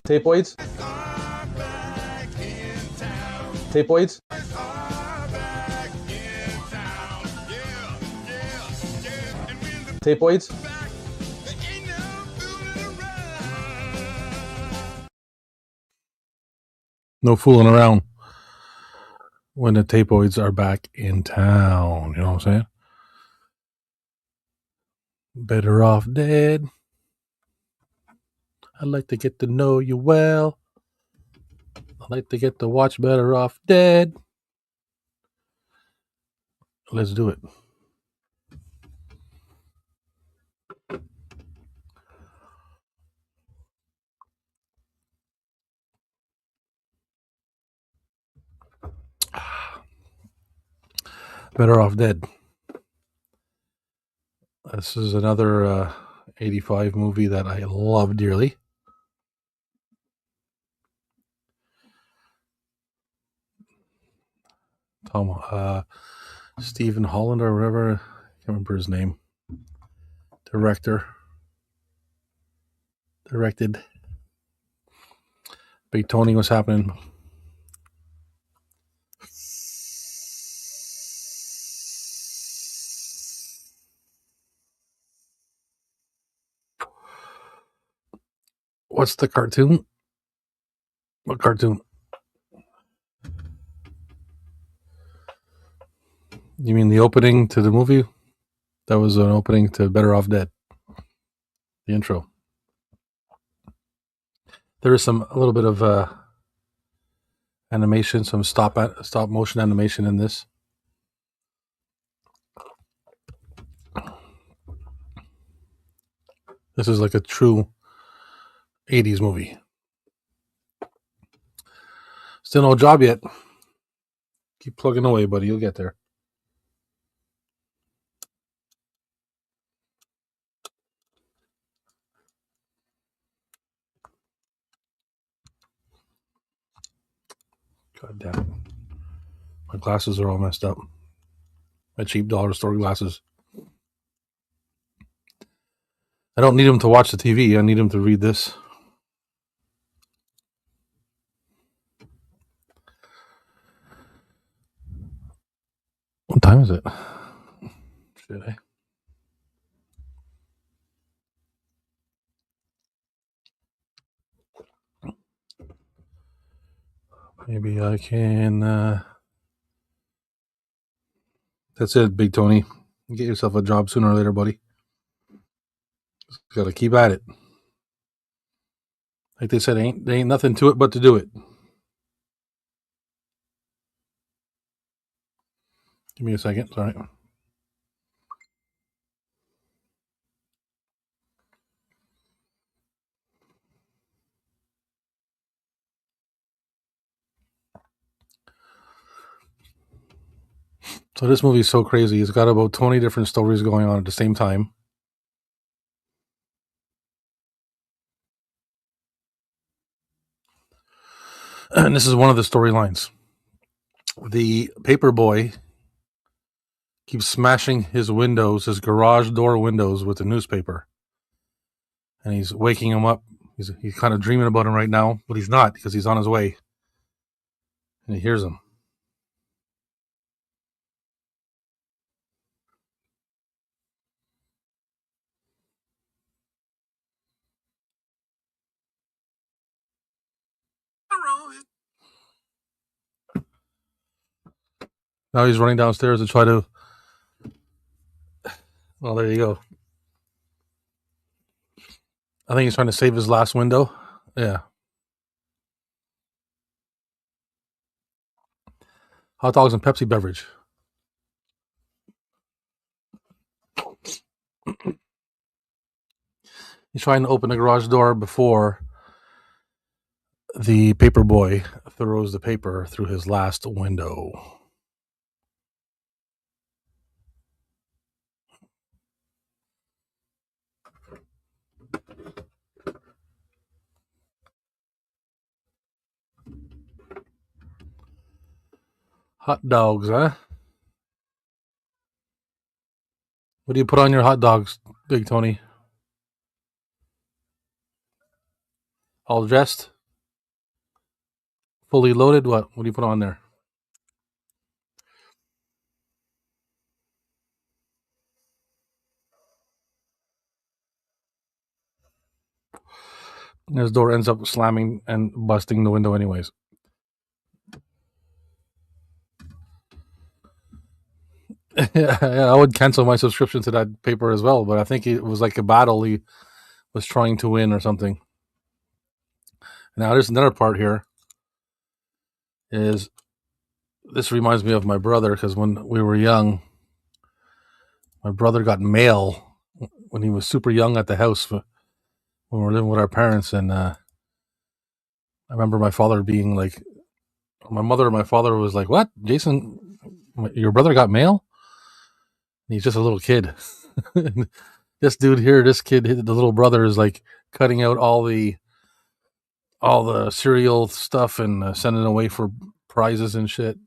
Tapeoids? Tapeoids? Tapeoids? No fooling around when the tapeoids are back in town. You know what I'm saying? Better off dead. I'd like to get to know you well. I'd like to get to watch Better Off Dead. Let's do it. Better Off Dead. This is another 85 movie that I love dearly. Stephen Holland or whatever. I can't remember his name. Directed. Big Tony, what's happening? What's the cartoon? What cartoon? You mean the opening to the movie? That was an opening to Better Off Dead. The intro. There is a little bit of animation, some stop motion animation in this. This is like a true 80s movie. Still no job yet. Keep plugging away, buddy. You'll get there. God damn it. My glasses are all messed up. My cheap dollar store glasses. I don't need them to watch the TV. I need them to read this. What time is it? Shit, eh? Maybe I can... That's it, Big Tony. Get yourself a job sooner or later, buddy. Just gotta keep at it. Like they said, there ain't nothing to it but to do it. Give me a second. Sorry. So this movie is so crazy. It's got about 20 different stories going on at the same time. And this is one of the storylines. The paper boy keeps smashing his garage door windows with the newspaper. And he's waking him up. He's kind of dreaming about him right now, but he's not because he's on his way. And he hears him. Now he's running downstairs to try to... Well, there you go. I think he's trying to save his last window. Yeah. Hot dogs and Pepsi beverage. He's trying to open the garage door before the paper boy throws the paper through his last window. Hot dogs, huh? What do you put on your hot dogs, Big Tony? All dressed? Fully loaded. What do you put on there? And his door ends up slamming and busting the window anyways. Yeah, I would cancel my subscription to that paper as well, but I think it was like a battle he was trying to win or something. Now there's another part here. This reminds me of my brother, because when we were young, my brother got mail when he was super young at the house when we were living with our parents, and I remember my father being like, my mother and my father was like, "What, Jason? Your brother got mail?" And he's just a little kid. This dude here, this kid, the little brother, is like cutting out all the cereal stuff and sending it away for prizes and shit.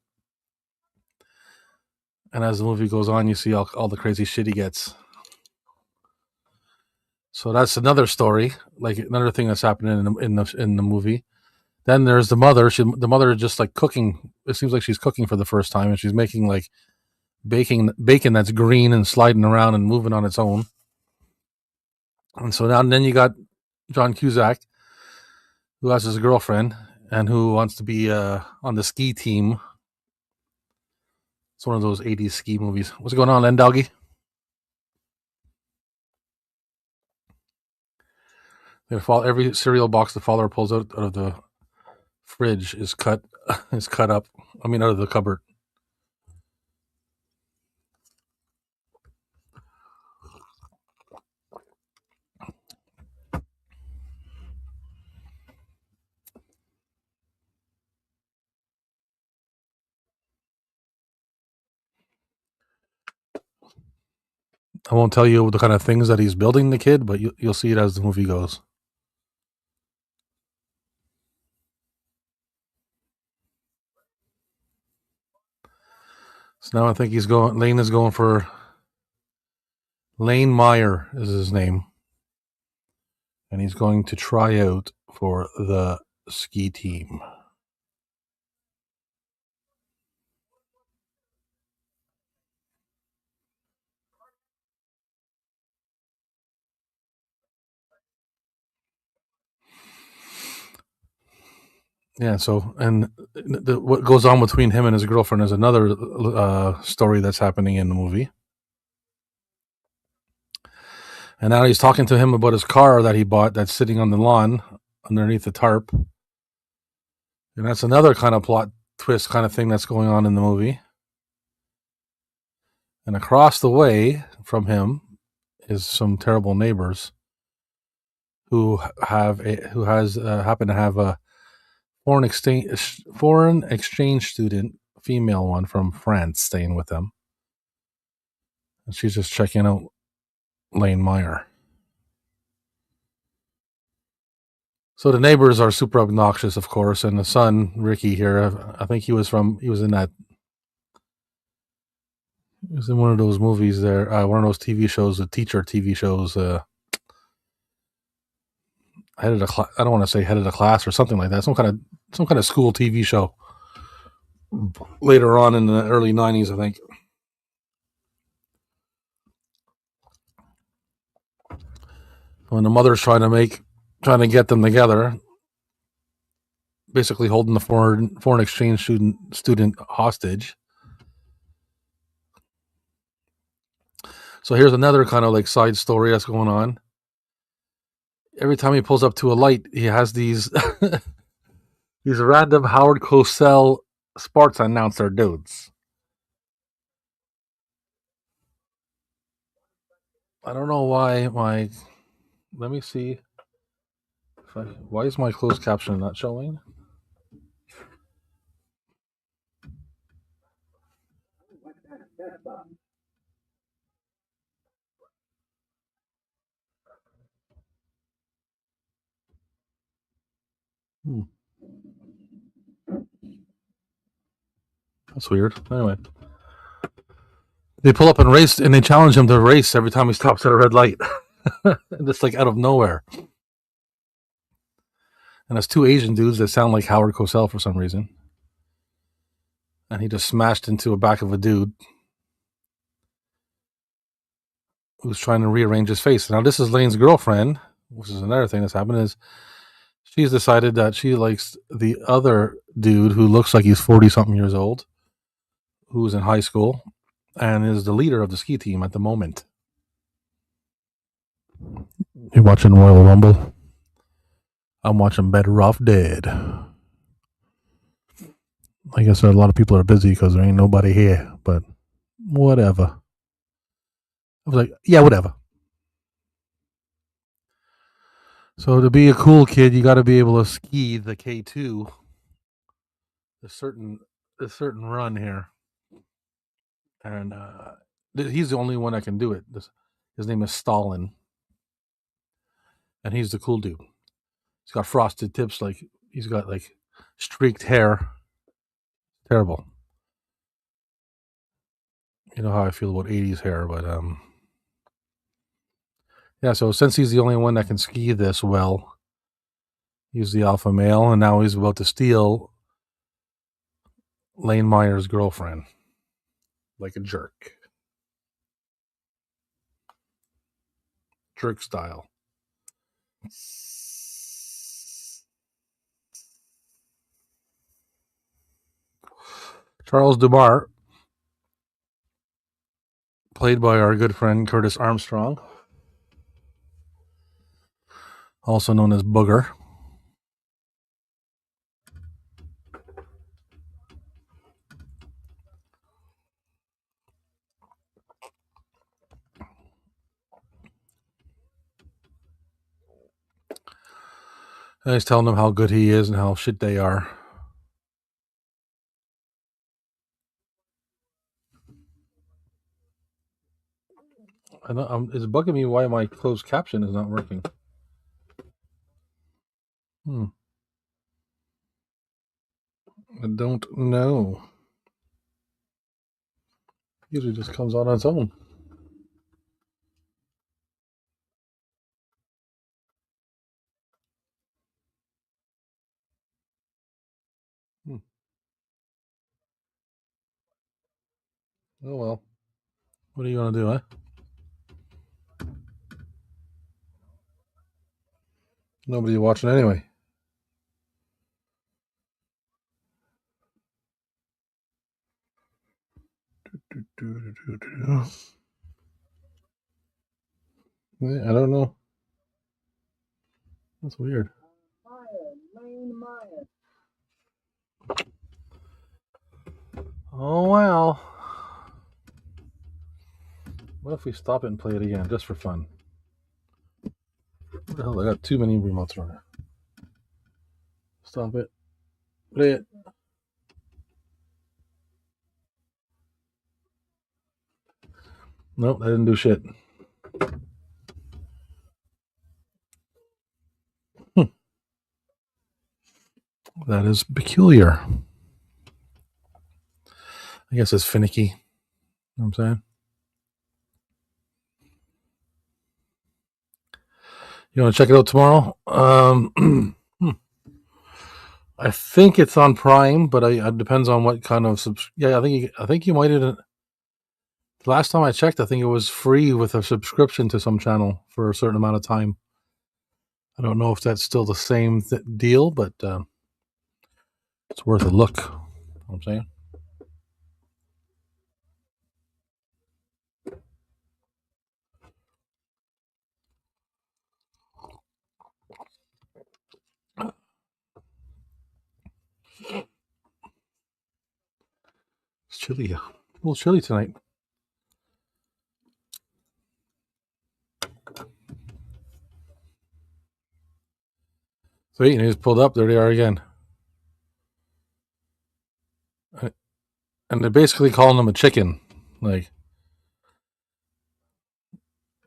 And as the movie goes on, you see all the crazy shit he gets. So that's another story, like another thing that's happening in the movie. Then there's the mother. The mother is just like cooking. It seems like she's cooking for the first time, and she's making like bacon that's green and sliding around and moving on its own. And so now and then you got John Cusack, who has his girlfriend and who wants to be on the ski team. It's one of those 80s ski movies. What's going on, Len Doggy? Every cereal box the father pulls out of the fridge is cut up. I mean, out of the cupboard. I won't tell you the kind of things that he's building the kid, but you'll see it as the movie goes. So now I think Lane is going for Lane Meyer is his name. And he's going to try out for the ski team. Yeah, so, and what goes on between him and his girlfriend is another story that's happening in the movie. And now he's talking to him about his car that he bought that's sitting on the lawn underneath the tarp. And that's another kind of plot twist kind of thing that's going on in the movie. And across the way from him is some terrible neighbors who happen to have a foreign exchange student, female one from France, staying with them. And she's just checking out Lane Meyer. So the neighbors are super obnoxious, of course, and the son, Ricky here, I think he was in one of those movies there, one of those TV shows, the teacher TV shows, I don't want to say head of the class or something like that. Some kind of school TV show later on in the early 90s, I think. When the mother's trying to get them together, basically holding the foreign exchange student hostage. So here's another kind of like side story that's going on. Every time he pulls up to a light, he has these these random Howard Cosell sports announcer dudes. I don't know why let me see. Why is my closed caption not showing? That's weird. Anyway, they pull up and race, and they challenge him to race every time he stops at a red light. Just like out of nowhere. And it's two Asian dudes that sound like Howard Cosell for some reason. And he just smashed into the back of a dude who's trying to rearrange his face. Now, this is Lane's girlfriend, which is another thing that's happened, is she's decided that she likes the other dude who looks like he's 40-something years old, who's in high school, and is the leader of the ski team at the moment. You watching Royal Rumble? I'm watching Better Off Dead. I guess a lot of people are busy because there ain't nobody here, but whatever. I was like, yeah, whatever. So to be a cool kid, you got to be able to ski the K2, a certain run here, and he's the only one that can do it. His name is Stalin, and he's the cool dude. He's got frosted tips, like he's got like streaked hair. Terrible. You know how I feel about 80s hair, but yeah, so since he's the only one that can ski this well, he's the alpha male, and now he's about to steal Lane Meyer's girlfriend like a jerk. Jerk style. Charles Dumar, played by our good friend Curtis Armstrong, also known as Booger. And he's telling them how good he is and how shit they are. It's bugging me why my closed caption is not working. I don't know. Usually just comes on its own. Oh well. What are you gonna do, huh? Nobody watching anyway. I don't know. That's weird. Oh well. What if we stop it and play it again, just for fun? What the hell? I got too many remotes running. Stop it. Play it. Nope, I didn't do shit. That is peculiar. I guess it's finicky. You know what I'm saying? You want to check it out tomorrow? I think it's on Prime, but it depends on what kind of yeah. I think you might have. Last time I checked, I think it was free with a subscription to some channel for a certain amount of time. I don't know if that's still the same deal, but it's worth a look. You know what I'm saying? It's chilly. A little chilly tonight. So he just pulled up. There they are again. And they're basically calling him a chicken. Like,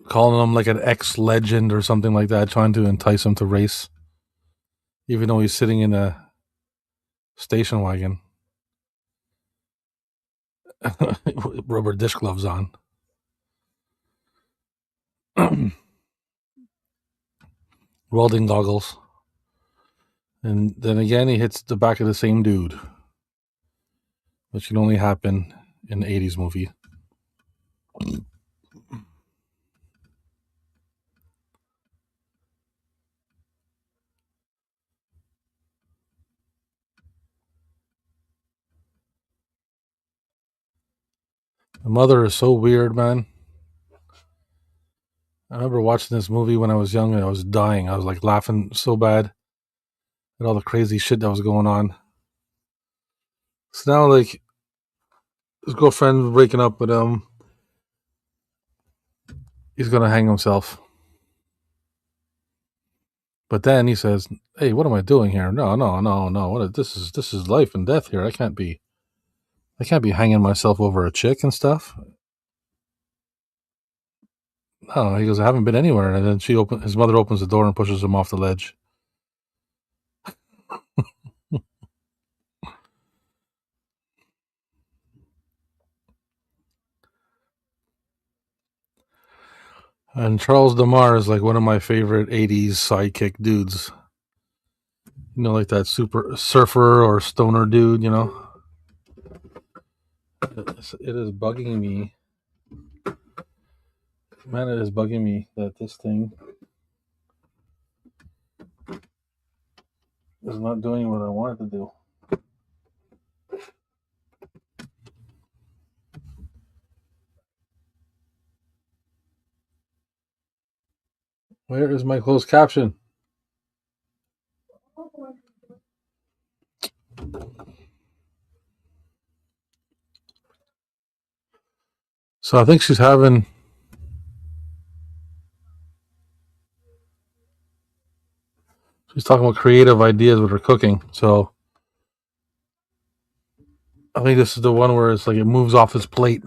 calling him like an ex-legend or something like that, trying to entice him to race. Even though he's sitting in a station wagon. Rubber dish gloves on. Welding goggles. And then again, he hits the back of the same dude, which can only happen in an 80s movie. The mother is so weird, man. I remember watching this movie when I was young and I was dying. I was like laughing so bad at all the crazy shit that was going on. So now, like, his girlfriend breaking up with him, he's gonna hang himself. But then he says, "Hey, what am I doing here? No, no, no, no. This is life and death here. I can't be hanging myself over a chick and stuff." No, he goes, "I haven't been anywhere." And then his mother opens the door and pushes him off the ledge. And Charles DeMar is like one of my favorite '80s sidekick dudes. You know, like that super surfer or stoner dude. You know, it is bugging me, man. It is bugging me that this thing is not doing what I want it to do. Where is my closed caption? So I think she's talking about creative ideas with her cooking. So I think this is the one where it's like it moves off his plate.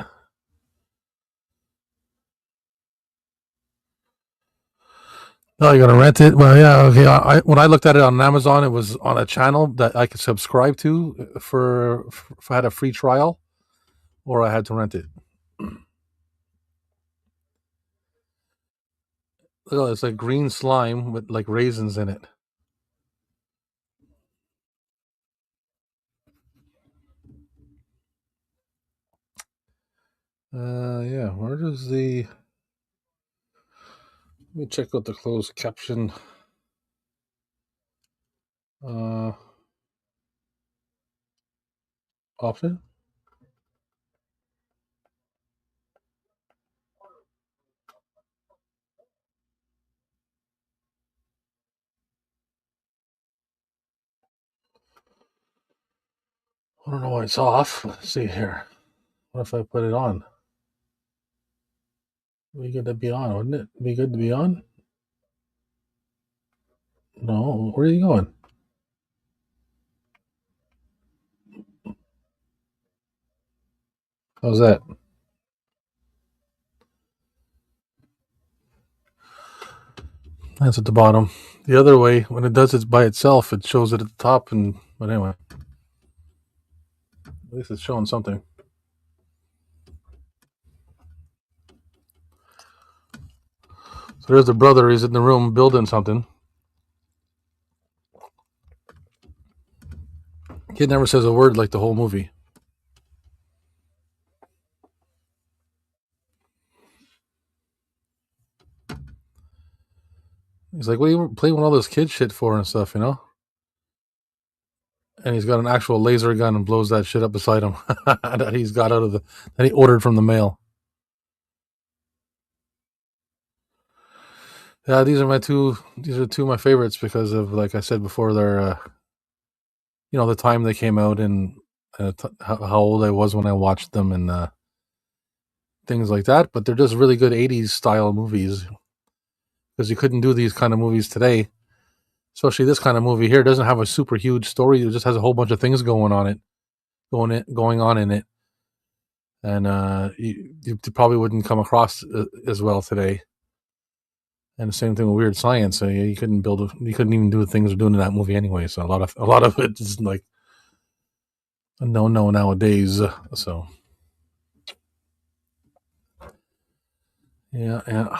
Oh, you're gonna rent it? Well, yeah, okay. When I looked at it on Amazon, it was on a channel that I could subscribe to for if I had a free trial, or I had to rent it. Look, it's like green slime with like raisins in it. Yeah. Where does the? Let me check out the closed caption. Option. I don't know why it's off. Let's see here. What if I put it on? It'd be good to be on, wouldn't it? Be good to be on? No, where are you going? How's that? That's at the bottom. The other way, when it does it by itself, it shows it at the top. But anyway, at least it's showing something. So there's the brother. He's in the room building something. Kid never says a word like the whole movie. He's like, "What are you playing with all this kid shit for and stuff?" You know. And he's got an actual laser gun and blows that shit up beside him that he's got out of that he ordered from the mail. Yeah, these are two of my favorites because of, like I said before, they're the time they came out and how old I was when I watched them and things like that. But they're just really good '80s style movies because you couldn't do these kind of movies today. Especially this kind of movie here doesn't have a super huge story. It just has a whole bunch of things going on in it, and you probably wouldn't come across as well today. And the same thing with Weird Science. So you couldn't you couldn't even do the things they're doing in that movie anyway. So a lot of it is like a no nowadays. So yeah.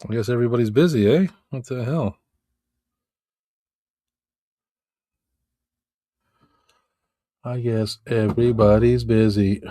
I guess everybody's busy, eh? What the hell? I guess everybody's busy.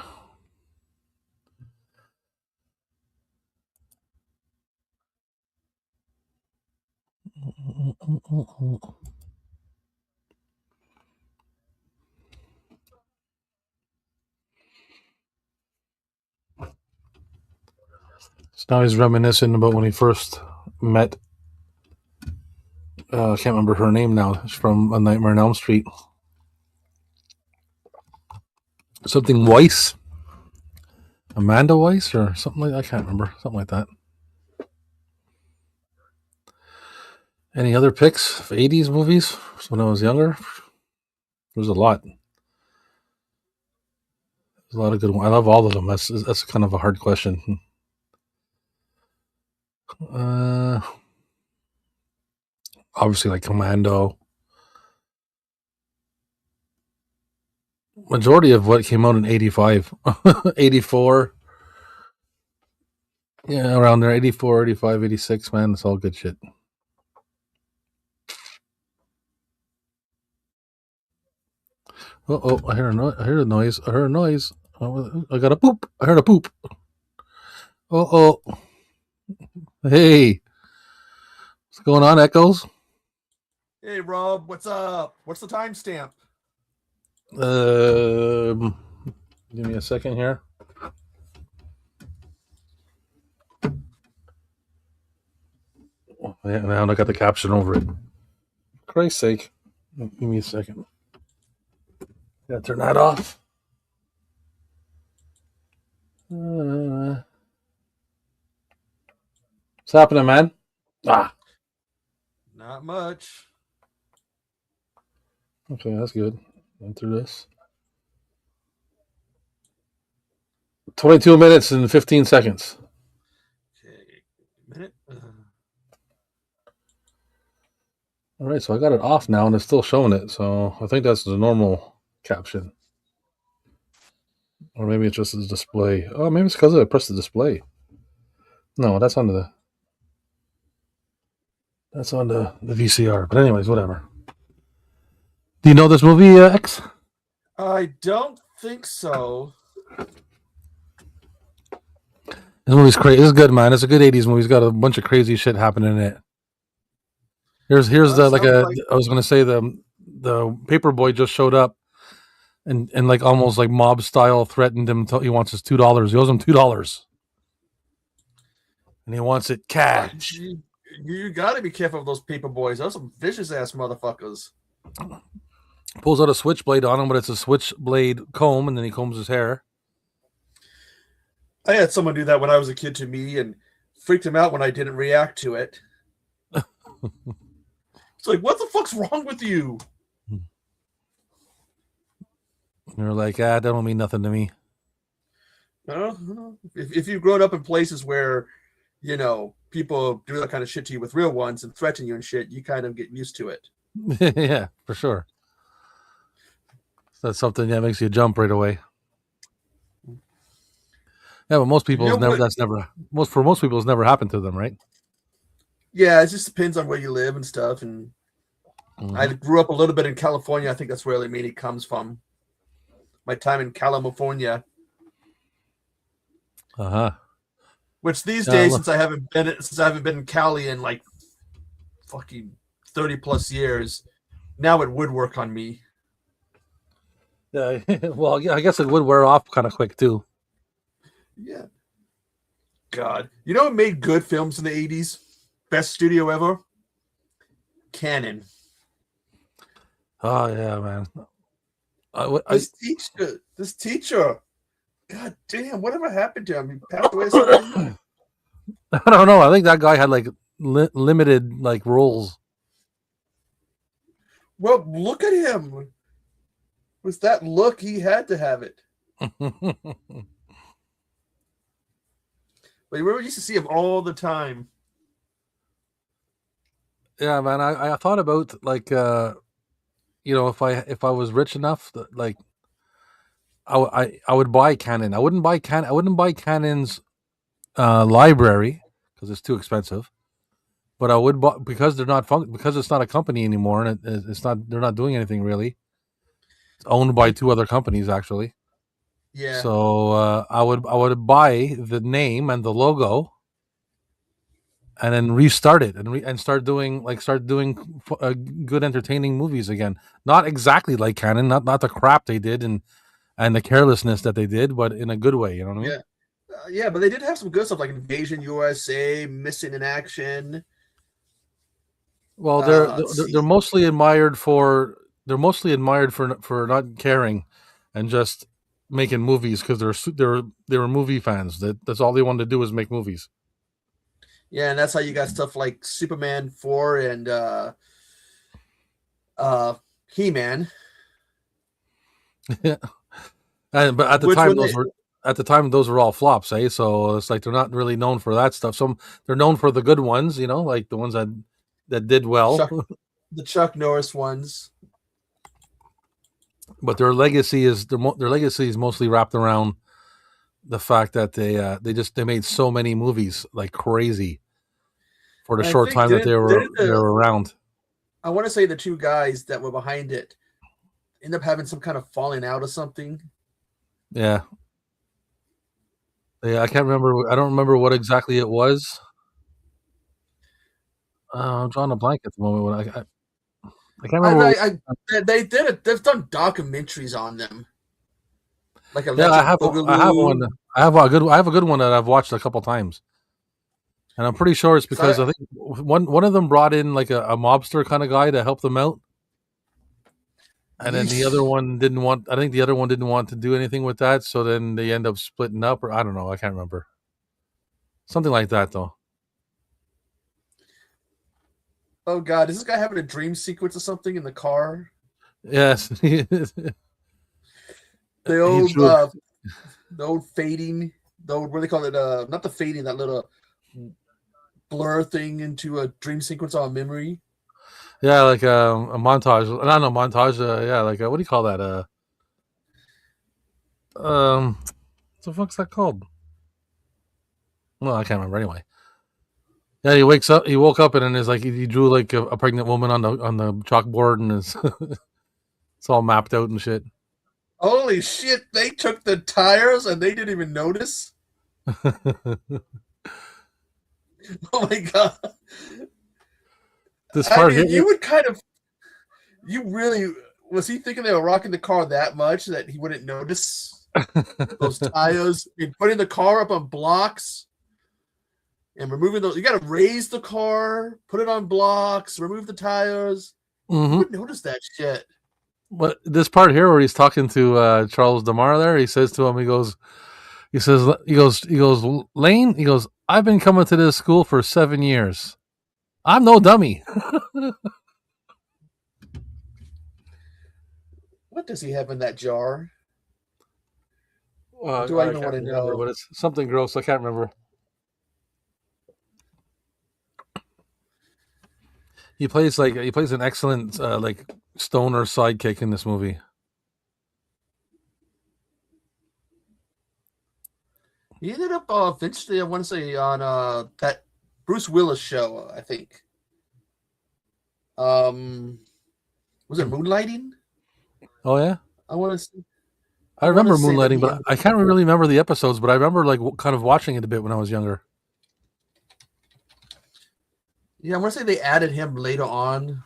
So now he's reminiscing about when he first met. I can't remember her name now. It's from A Nightmare on Elm Street. Something Weiss, Amanda Weiss, or something like that. I can't remember. Something like that. Any other picks of 80s movies when I was younger? There's a lot. There's a lot of good ones. I love all of them. That's kind of a hard question. Obviously, like Commando. Majority of what came out in 85, 84. Yeah, around there. 84, 85, 86, man. It's all good shit. Oh, I hear a noise. I heard a noise. I got a poop. I heard a poop. Oh. Hey. What's going on, Echoes? Hey, Rob, what's up? What's the timestamp? Give me a second here. Oh, now I got the caption over it. For Christ's sake. Give me a second. Gotta turn that off. What's happening, man? Not much. Okay, that's good. Enter this. 22 minutes and 15 seconds. Okay, minute. All right, so I got it off now, and it's still showing it. So I think that's the normal caption. Or maybe it's just the display. Oh, maybe it's because I pressed the display. No, that's on the VCR. But anyways, whatever. Do you know this movie, X? I don't think so. This movie's crazy. This is good, man. It's a good 80s movie. It's got a bunch of crazy shit happening in it. Here's the I was gonna say the paperboy just showed up and like almost like mob style threatened him until he wants his $2. He owes him $2. And he wants it cash. You gotta be careful of those paper boys. Those are some vicious ass motherfuckers. Pulls out a switchblade on him, but it's a switchblade comb, and then he combs his hair. I had someone do that when I was a kid to me and freaked him out when I didn't react to it. It's like, what the fuck's wrong with you? You're like, that don't mean nothing to me. No. If you've grown up in places where, people do that kind of shit to you with real ones and threaten you and shit, you kind of get used to it. Yeah, for sure. That's something that makes you jump right away. Yeah, but most people for most people it's never happened to them, right? Yeah, it just depends on where you live and stuff. And I grew up a little bit in California. I think that's where it comes from. My time in California. Which these days, since I haven't been in Cali in like fucking 30 plus years, now it would work on me. Yeah, well, yeah, I guess it would wear off kind of quick too. Yeah. God, who made good films in the 80s? Best studio ever? Canon. Oh yeah, man. This teacher. God damn, whatever happened to him? He passed away. I don't know. I think that guy had like limited like roles. Well, look at him. With that look, he had to have it. But we used to see him all the time. Yeah, man. I thought about like if I was rich enough, like I would buy Canon. I wouldn't buy Canon's library because it's too expensive. but I would because they're not because it's not a company anymore, and it's not they're not doing anything really. It's owned by two other companies actually. Yeah. So I would buy the name and the logo, and then restart it and start doing good entertaining movies again. Not exactly like Canon, not the crap they did and the carelessness that they did, but in a good way. You know what I mean? Yeah. Yeah, but they did have some good stuff like Invasion USA, Missing in Action. Well, they're See, mostly admired for not caring and just making movies because they were movie fans. That's all they wanted to do was make movies. yeah, and that's how you got stuff like Superman 4 and uh He-Man. But Which when they at the time those were all flops, eh? So it's like they're not really known for that stuff. Some they're known for the good ones, like the ones that did well. Chuck the Chuck Norris ones. But their legacy is mostly wrapped around the fact that they made so many movies like crazy for the And I short think time that didn't they were around. I want to say the two guys that were behind it end up having some kind of falling out or something. Yeah, yeah. I can't remember. I don't remember what exactly it was. I'm drawing a blank at the moment. I can't I, remember. they did it. They've done documentaries on them, like Yeah, Electric I have one. Boogaloo. I have a good one that I've watched a couple times, and I'm pretty sure it's So I, because I think one of them brought in like a mobster kind of guy to help them out, and then the other yeesh. one didn't want. I think the other one didn't want to do anything with that, so then they end up splitting up, or I don't know. I can't remember. Something like that, though. Oh God, is this guy having a dream sequence or something in the car? Yes, he The he old, drew. the old fading, the old what do they call it? Not the fading, that little blur thing into a dream sequence on memory. Yeah, like a montage. Not a montage. Yeah, like what do you call that? What the fuck's that called? Well, I can't remember anyway. Yeah, he wakes up. He woke up and then is like he drew like a pregnant woman on the chalkboard and it's all mapped out and shit. Holy shit! They took the tires and they didn't even notice. Oh my God! This I part mean, hit me. you would kind of, you really was he thinking they were rocking the car that much that he wouldn't notice those tires and putting the car up on blocks and removing those? You got to raise the car, put it on blocks, remove the tires. You Hmm. would notice that shit. But this part here where he's talking to Charles Damar, there he says to him, he goes, Lane, he goes, I've been coming to this school for 7 years. I'm no dummy. What does he have in that jar? Do I I even can't want to remember, know? but it's something gross. I can't remember. He plays an excellent like stoner sidekick in this movie. He ended up eventually, I want to say, on that Bruce Willis show, I think. Um, was it Moonlighting? Oh yeah, I want to. I I want to remember say that Moonlighting, he but ended I can't really remember the episodes. But I remember like kind of watching it a bit when I was younger. Yeah, I want to say they added him later on.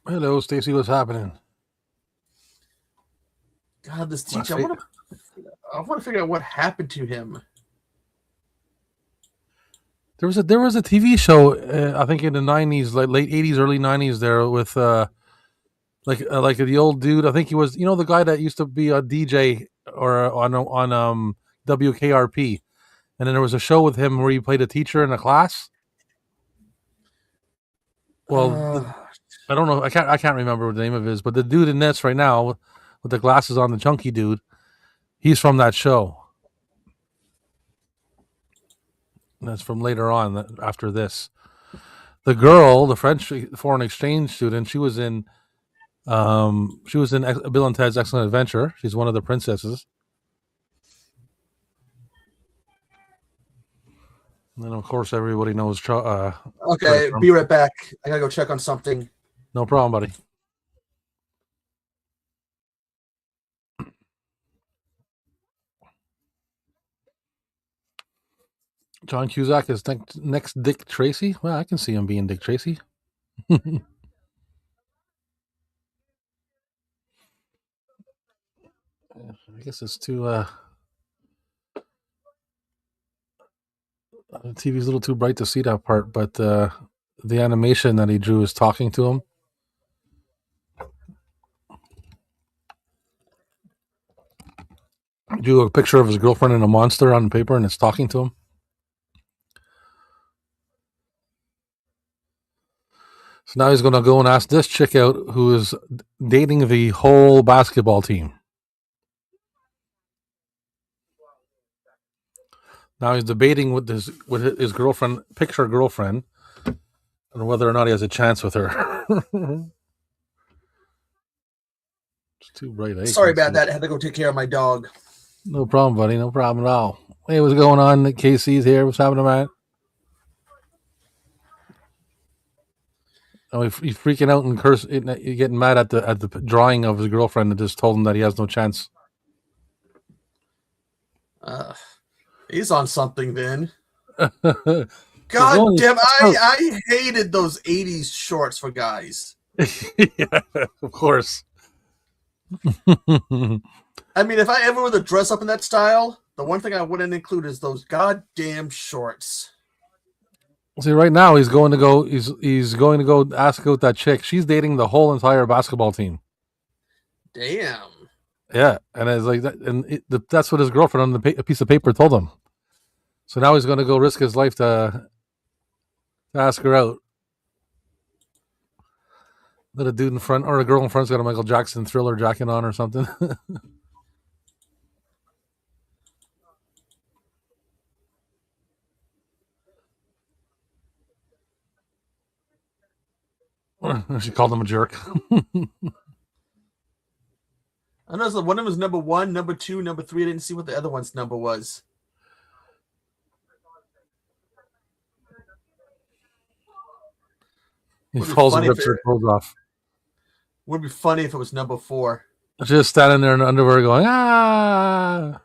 Hello, Stacy. What's happening? God, this My teacher. fa- I want to figure out what happened to him. there was a TV show I think in the '90s, like late '80s, early '90s, there with like the old dude. I think he was the guy that used to be a DJ or on WKRP, and then there was a show with him where he played a teacher in a class. Well, Uh, I don't know. I can't remember what the name of it is, but the dude in this right now with the glasses on, the chunky dude, he's from that show. That's from later on after this. The girl, the French foreign exchange student, she was in She was in Bill and Ted's Excellent Adventure. She's one of the princesses. And then, of course, everybody knows. Okay, be right back. I gotta go check on something. No problem, buddy. John Cusack is next Dick Tracy. Well, I can see him being Dick Tracy. I guess it's too. The TV's a little too bright to see that part, but the animation that he drew is talking to him. He drew a picture of his girlfriend and a monster on paper, and it's talking to him. So now he's going to go and ask this chick out who is dating the whole basketball team. Now he's debating with his girlfriend, picture girlfriend, and whether or not he has a chance with her. It's too bright. Sorry about that. I had to go take care of my dog. No problem, buddy. No problem at all. Hey, what's going on? Casey's here. What's happening, man? Oh, he's freaking out and cursing. You're getting mad at the drawing of his girlfriend that just told him that he has no chance. He's on something then. God damn! I hated those '80s shorts for guys. Yeah, of course. I mean, if I ever were to dress up in that style, the one thing I wouldn't include is those goddamn shorts. See, right now he's going to go. He's going to go ask out that chick. She's dating the whole entire basketball team. Damn. Yeah, and it's like that, and that's what his girlfriend on a piece of paper told him. So now he's going to go risk his life to ask her out. That a dude in front or a girl in front's got a Michael Jackson Thriller jacket on or something. She called him a jerk. I know one of them was number 1, number 2, number 3. I didn't see what the other one's number was. He falls and rips her clothes off. Would be funny if it was number 4. Just standing there in underwear going, ah.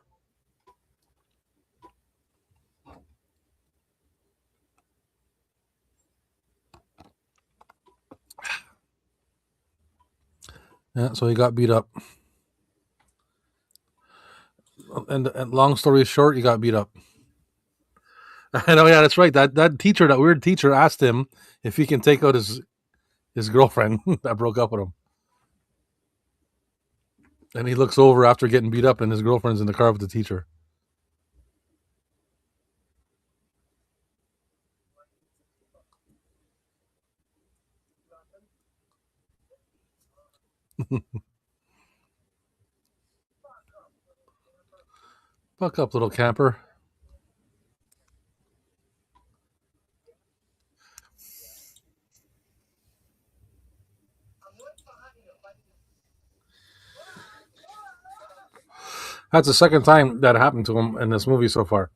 Yeah, so he got beat up. And long story short, he got beat up. I know, yeah, that's right. That teacher, that weird teacher, asked him if he can take out his girlfriend that broke up with him. And he looks over after getting beat up, and his girlfriend's in the car with the teacher. Buck up, little camper. That's the second time that happened to him in this movie so far.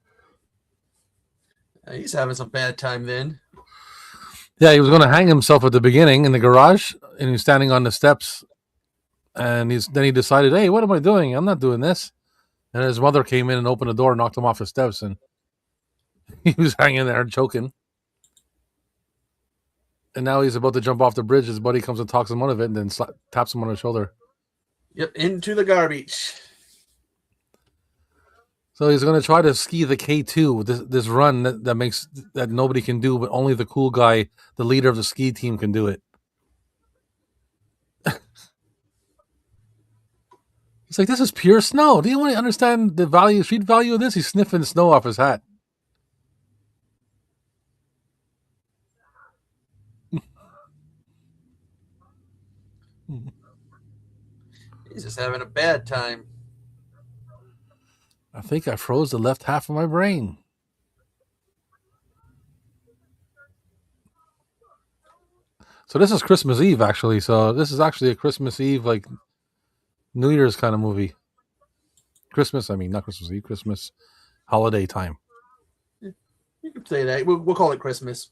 He's having some bad time then. Yeah, he was going to hang himself at the beginning in the garage, and he's standing on the steps. And then he decided, hey, what am I doing? I'm not doing this. And his mother came in and opened the door and knocked him off the steps, and he was hanging there choking. And now he's about to jump off the bridge. His buddy comes and talks him out of it, and then taps him on the shoulder. Yep, into the garbage. So he's going to try to ski the K2, this run that nobody can do, but only the cool guy, the leader of the ski team, can do it. He's like, this is pure snow. Do you want to understand the street value of this? He's sniffing snow off his hat. He's just having a bad time. I think I froze the left half of my brain. So this is Christmas Eve, actually. So this is actually a Christmas Eve, like New Year's kind of movie. Christmas, I mean, not Christmas Eve, Christmas holiday time. You can say that. We'll call it Christmas.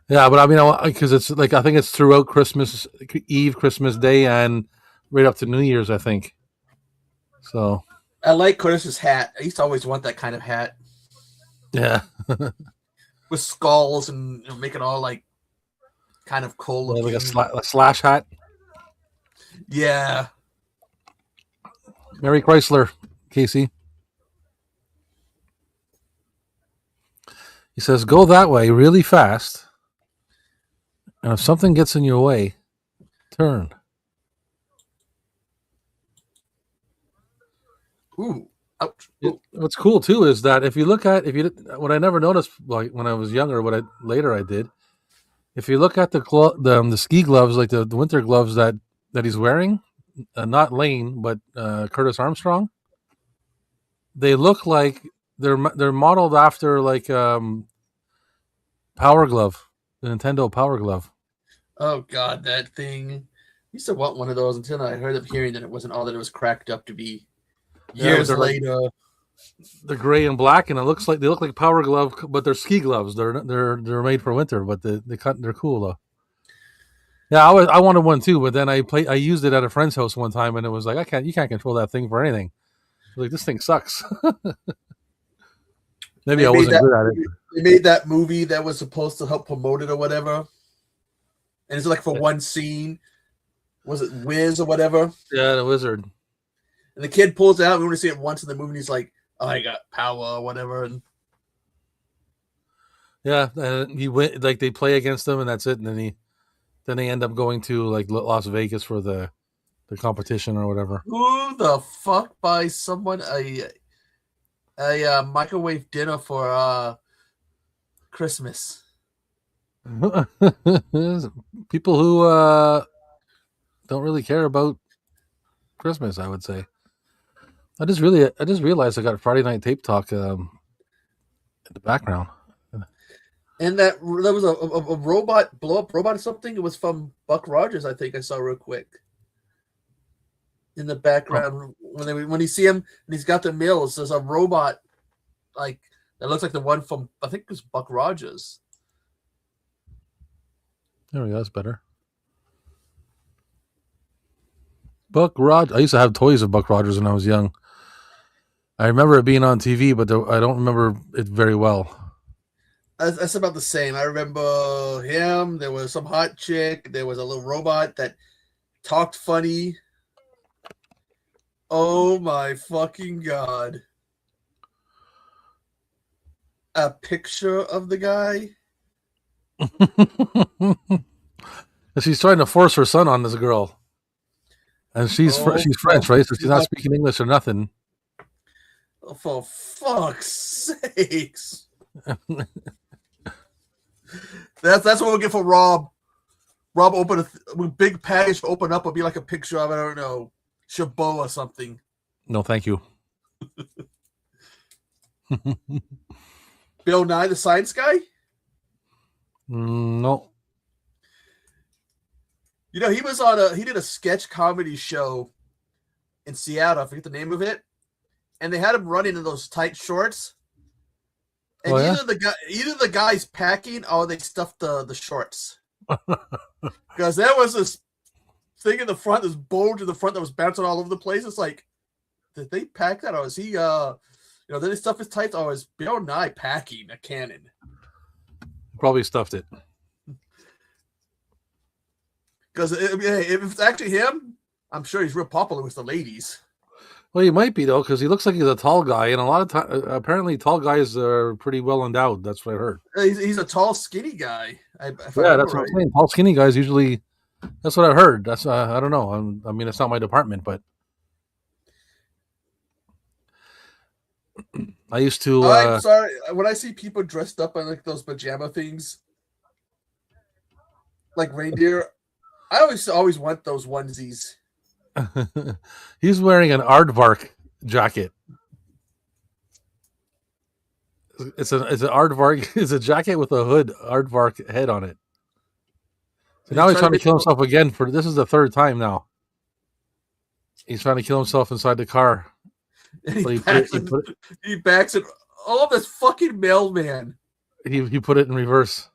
Yeah, but I mean, because it's like I think it's throughout Christmas Eve, Christmas Day, and right up to New Year's, I think. So I like Curtis's hat. I used to always want that kind of hat yeah, with skulls and make it all like kind of cool looking. like a slash hat. Yeah. Merry Chrysler, Casey. He says, "Go that way really fast, and if something gets in your way, turn." Ooh. Ouch. Ooh. What's cool too is that if you what I never noticed, like when I was younger, later I did. If you look at the ski gloves, like the winter gloves that he's wearing, not Lane but Curtis Armstrong, they look like they're modeled after like Power Glove, the Nintendo Power Glove. Oh God, that thing. I used to want one of those until I heard of hearing that it wasn't all that it was cracked up to be. Years later, they're gray and black, and they look like Power Glove, but they're ski gloves. They're made for winter, but they're cool though. Yeah, I wanted one too, but then I used it at a friend's house one time, and it was like you can't control that thing for anything. Like this thing sucks. Maybe I wasn't good at it. They made that movie that was supposed to help promote it or whatever, and it's like for one scene. Was it Wiz or whatever? Yeah, the wizard. And the kid pulls it out. We want to see it once in the movie. And he's like, "Oh, I got power or whatever." And yeah, and he went like they play against him, and that's it. And then they end up going to like Las Vegas for the competition or whatever. Who the fuck buys someone a microwave dinner for Christmas? People who don't really care about Christmas, I would say. I just realized I got Friday Night Tape Talk in the background. And there was a robot, blow up robot or something. It was from Buck Rogers, I think I saw real quick. In the background, when you see him and he's got the mills, there's a robot like that looks like the one from I think it was Buck Rogers. There we go. That's better. Buck Rogers. I used to have toys of Buck Rogers when I was young. I remember it being on TV, but I don't remember it very well. That's about the same. I remember him. There was some hot chick. There was a little robot that talked funny. Oh my fucking God. A picture of the guy. She's trying to force her son on this girl. And she's French, right? So she's not speaking English or nothing. Oh, for fuck's sakes. That's what we'll get for Rob. Rob open a big package open up will be like a picture of, I don't know, Chabot or something. No, thank you. Bill Nye the Science Guy? No. You know, he did a sketch comedy show in Seattle. I forget the name of it. And they had him running in those tight shorts. And either the guy's packing or they stuffed the shorts. Because there was this thing in the front, this bulge in the front that was bouncing all over the place. It's like, did they pack that, or is he did they stuff his tights, or is Bill Nye packing a cannon? Probably stuffed it. Because if it's actually him, I'm sure he's real popular with the ladies. Well, he might be though, because he looks like he's a tall guy, and a lot of time, apparently, tall guys are pretty well endowed. That's what I heard. He's a tall, skinny guy. That's what I'm saying. Tall, skinny guys usually. That's what I heard. That's I don't know. I mean, it's not my department, but I used to. I'm sorry. When I see people dressed up in like those pajama things, like reindeer, I always want those onesies. He's wearing an aardvark jacket. It's an aardvark. It's a jacket with a hood aardvark head on it. So now he's trying to kill himself again. This is the third time now. He's trying to kill himself inside the car. And he backs it. Oh, this fucking mailman. He put it in reverse.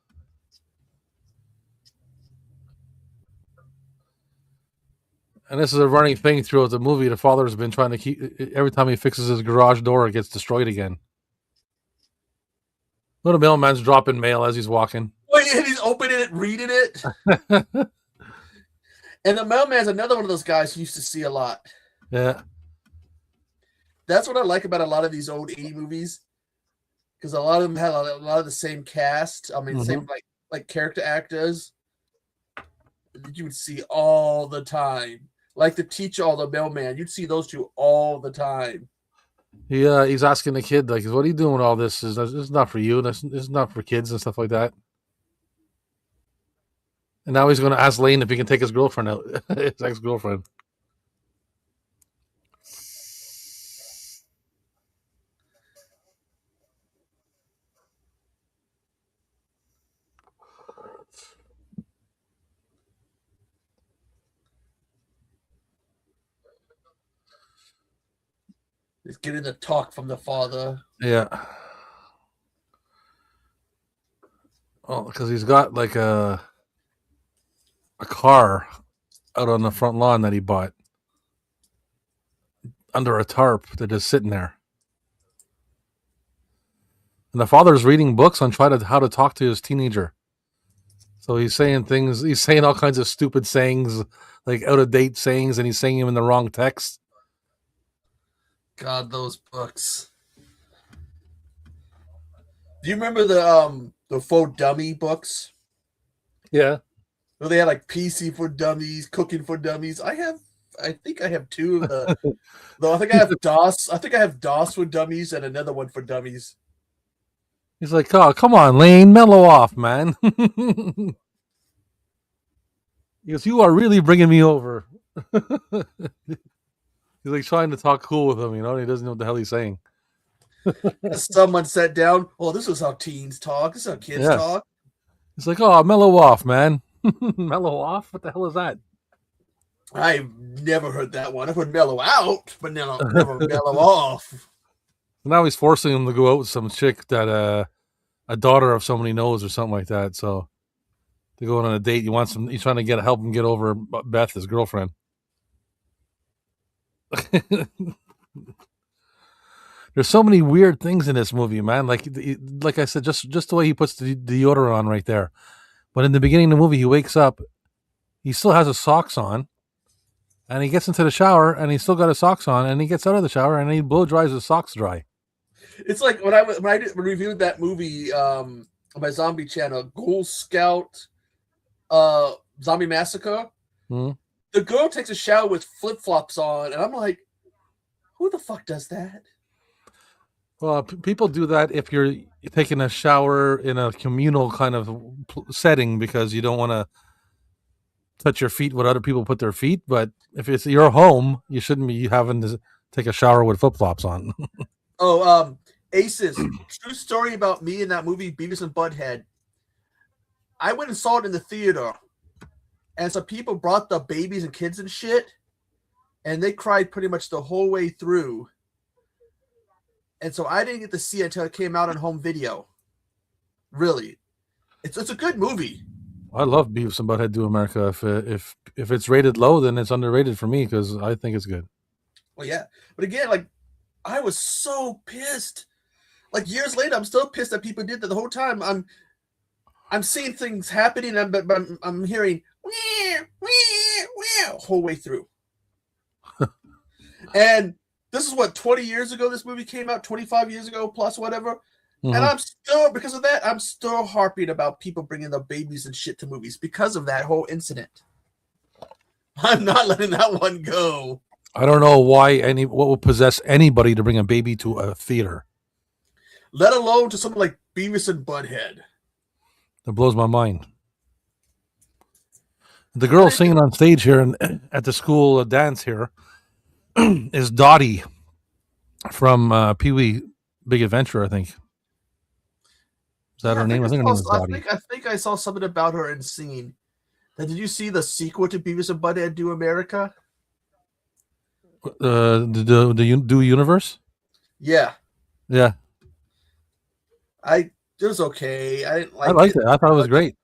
And this is a running thing throughout the movie. The father's been trying to keep... Every time he fixes his garage door, it gets destroyed again. Little mailman's dropping mail as he's walking. Wait, and he's opening it, reading it. And the mailman's another one of those guys you used to see a lot. Yeah. That's what I like about a lot of these old 80 movies. Because a lot of them had a lot of the same cast. I mean, same like character actors that you would see all the time. Like the teacher or the mailman. You'd see those two all the time. Yeah, he's asking the kid, like, what are you doing with all this? This is not for you. This is not for kids and stuff like that. And now he's going to ask Lane if he can take his girlfriend out. His ex-girlfriend. He's getting the talk from the father. Yeah. Oh, because he's got like a car out on the front lawn that he bought under a tarp that is sitting there. And the father's reading books on how to talk to his teenager. So he's saying things, he's saying all kinds of stupid sayings, like out of date sayings, and he's saying them in the wrong text. God, those books. Do you remember the faux dummy books? Yeah. Where they had like PC for dummies, cooking for dummies. I think I have two of the though I think I have DOS. I think I have DOS for dummies and another one for dummies. He's like, oh, come on, Lane, mellow off, man. He goes, you are really bringing me over. He's like trying to talk cool with him, and he doesn't know what the hell he's saying. Someone sat down. Oh, this is how teens talk. This is how kids talk. He's like, oh, mellow off, man. Mellow off? What the hell is that? I've never heard that one. I've heard mellow out, but never mellow off. Now he's forcing him to go out with some chick that a daughter of somebody knows or something like that. So to go on a date, he's trying to help him get over Beth, his girlfriend. There's so many weird things in this movie, man. Like I said, just the way he puts the deodorant on right there. But in the beginning of the movie, he wakes up, he still has his socks on, and he gets into the shower, and he's still got his socks on, and he gets out of the shower, and he blow dries his socks dry. It's like when I reviewed that movie on my zombie channel, Ghoul Scout, Zombie Massacre. Mm-hmm. The girl takes a shower with flip-flops on, and I'm like, who the fuck does that? Well, people do that if you're taking a shower in a communal kind of setting because you don't want to touch your feet when other people put their feet. But if it's your home, you shouldn't be having to take a shower with flip-flops on. Aces, true story about me in that movie, Beavis and Butthead. I went and saw it in the theater, and some people brought the babies and kids and shit, and they cried pretty much the whole way through. And so I didn't get to see it until it came out on home video. Really. It's a good movie. I love Beavis and Butthead Do America. If it's rated low, then it's underrated for me because I think it's good. Well, yeah. But again, like, I was so pissed. Like, years later, I'm still pissed that people did that the whole time. I'm seeing things happening, but I'm hearing whole way through. And this is what, 20 years ago this movie came out, 25 years ago plus whatever. Mm-hmm. And I'm still, because of that, I'm still harping about people bringing their babies and shit to movies because of that whole incident. I'm not letting that one go. I don't know what would possess anybody to bring a baby to a theater. Let alone to something like Beavis and Butthead. That blows my mind. The girl singing on stage here at the school dance here is Dottie from Pee-wee Big Adventure, I think. Is that her name? I think her name is Dottie. I think I saw something about her in singing. Now, did you see the sequel to Beavis and Butthead Do America? The Do Universe? Yeah, Yeah. it was okay. I didn't I like liked it it. I thought it was much. great.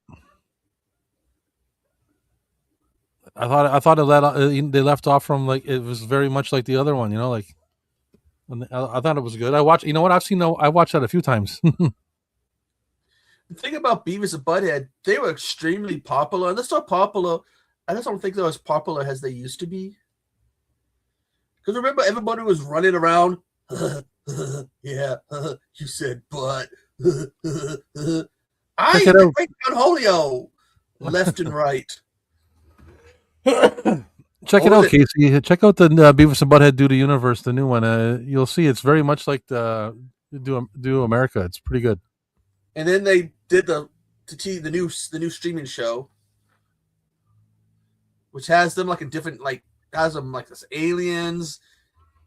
I thought they left off from like it was very much like the other one, like I thought it was good. I watched, you know what? I watched that a few times. The thing about Beavis and Butthead, they were extremely popular, and they're still popular. I just don't think they're as popular as they used to be. Because remember, everybody was running around. Yeah, you said butt. Check I it the out. great Holio, left and right. Check What it was out, it? Casey. Check out the Beavis and Butthead Do the Universe, the new one. You'll see it's very much like the Do America. It's pretty good. And then they did the new streaming show, which has them like a different has them like as aliens,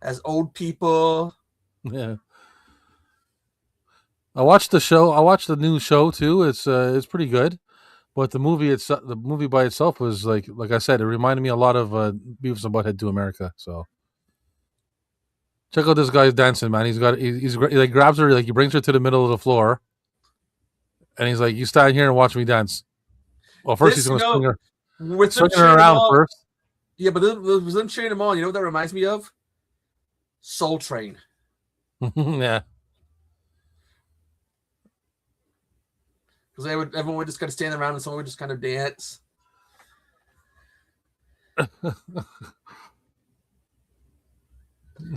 as old people. Yeah. I watched the show. I watched the new show too. It's pretty good. But the movie by itself was like I said, it reminded me a lot of Beavis and Butthead Do America. So check out this guy's dancing, man. He like grabs her, like he brings her to the middle of the floor, and he's like, "You stand here and watch me dance." Well, first he's This, going to with them swing her cheering them around on. first. Yeah, but with them cheering them on, you know what that reminds me of? Soul Train. Yeah. Because everyone would just kind of stand around and someone would just kind of dance.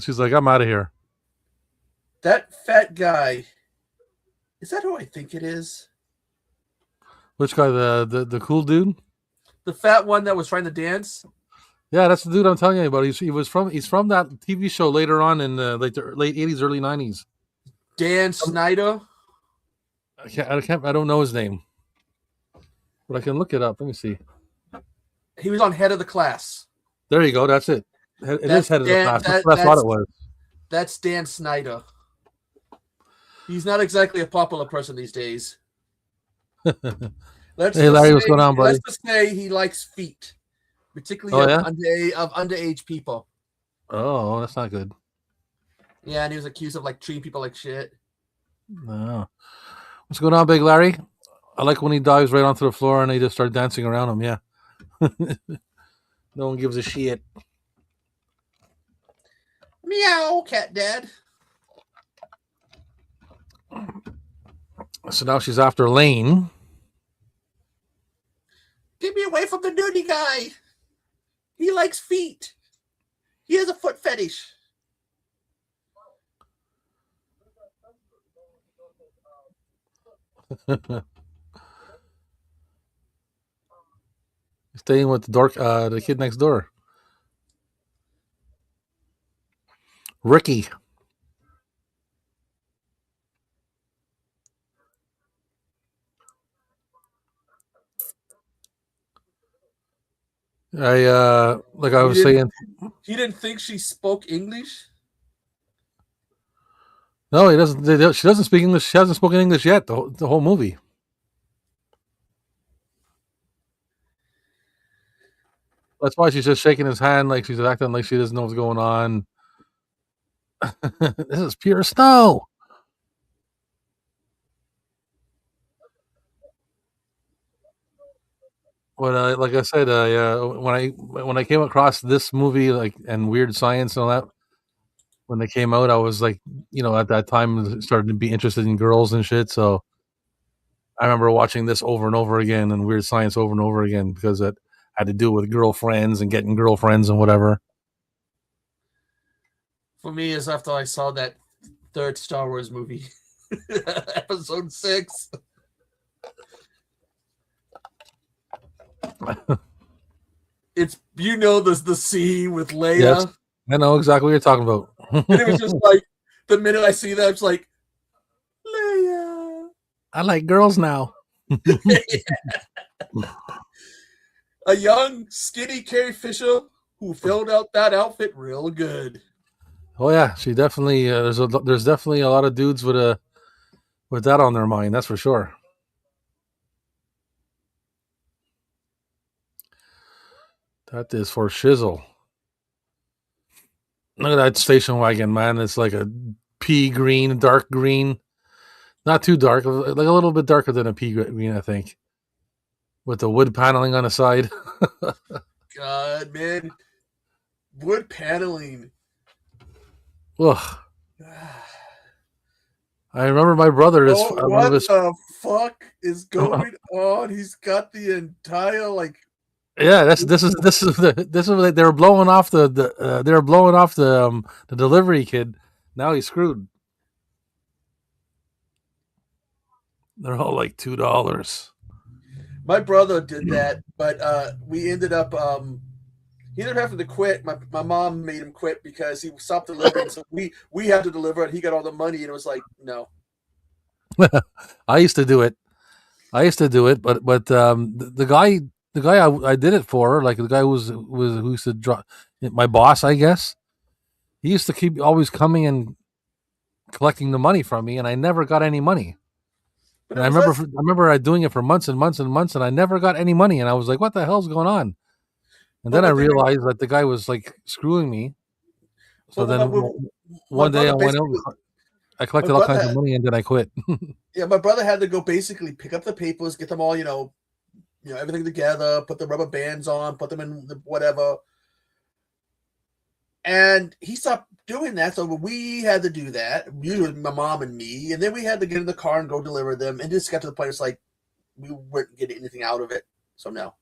She's like, "I'm out of here." That fat guy, is that who I think it is? Which guy? The cool dude? The fat one that was trying to dance? Yeah, that's the dude I'm telling you about. He's from that TV show later on in the late '80s, early '90s. Dan Snyder? I don't know his name, but I can look it up. Let me see. He was on Head of the Class. There you go. That's it. It is head of the class. That's what I thought it was. That's Dan Snyder. He's not exactly a popular person these days. Hey Larry, what's going on, buddy? Let's just say he likes feet, particularly Oh, of underage people. Oh, that's not good. Yeah, and he was accused of treating people like shit. No. What's going on, Big Larry? I like when he dives right onto the floor and they just start dancing around him. Yeah. No one gives a shit. Meow, cat dad. So now she's after Lane. Get me away from the nudie guy. He likes feet. He has a foot fetish. Staying with the kid next door. Ricky. I was saying. He didn't think she spoke English. No, he doesn't. She doesn't speak English. She hasn't spoken English yet. The whole movie. That's why she's just shaking his hand like she's acting like she doesn't know what's going on. This is pure snow. Like I said, when I came across this movie and Weird Science and all that, when they came out, I was like, at that time started to be interested in girls and shit. So I remember watching this over and over again and Weird Science over and over again because it had to do with girlfriends and getting girlfriends and whatever. For me, is after I saw that third Star Wars movie, Episode 6. It's the scene with Leia. Yes, I know exactly what you're talking about. And it was just like the minute I see that, it's like Leia. I like girls now. A young, skinny Carrie Fisher who filled out that outfit real good. Oh yeah, she definitely. There's definitely a lot of dudes with that on their mind. That's for sure. That is for shizzle. Look at that station wagon, man. It's like a pea green, dark green. Not too dark, like a little bit darker than a pea green, I think. With the wood paneling on the side. God, man. Wood paneling. Ugh. I remember my brother is What the fuck is going on? He's got the entire Yeah, this is they were blowing off the delivery kid. Now he's screwed. They're all like $2. My brother did that, but we ended up he ended up having to quit. My mom made him quit because he stopped delivering. So we had to deliver it. He got all the money, and it was like, no. I used to do it. But the guy I did it for, like the guy who used to draw, my boss, I guess. He used to keep always coming and collecting the money from me, and I never got any money. But And I remember doing it for months and months and months, and I never got any money. And I was like, "What the hell's going on?" And then I realized that the guy was like screwing me. So then one day I went out, I collected all kinds of money, and then I quit. Yeah, my brother had to go basically pick up the papers, get them all, everything together, put the rubber bands on, put them in whatever. And he stopped doing that, so we had to do that. Usually my mom and me, and then we had to get in the car and go deliver them. And just got to the point it's like we weren't getting anything out of it. So no.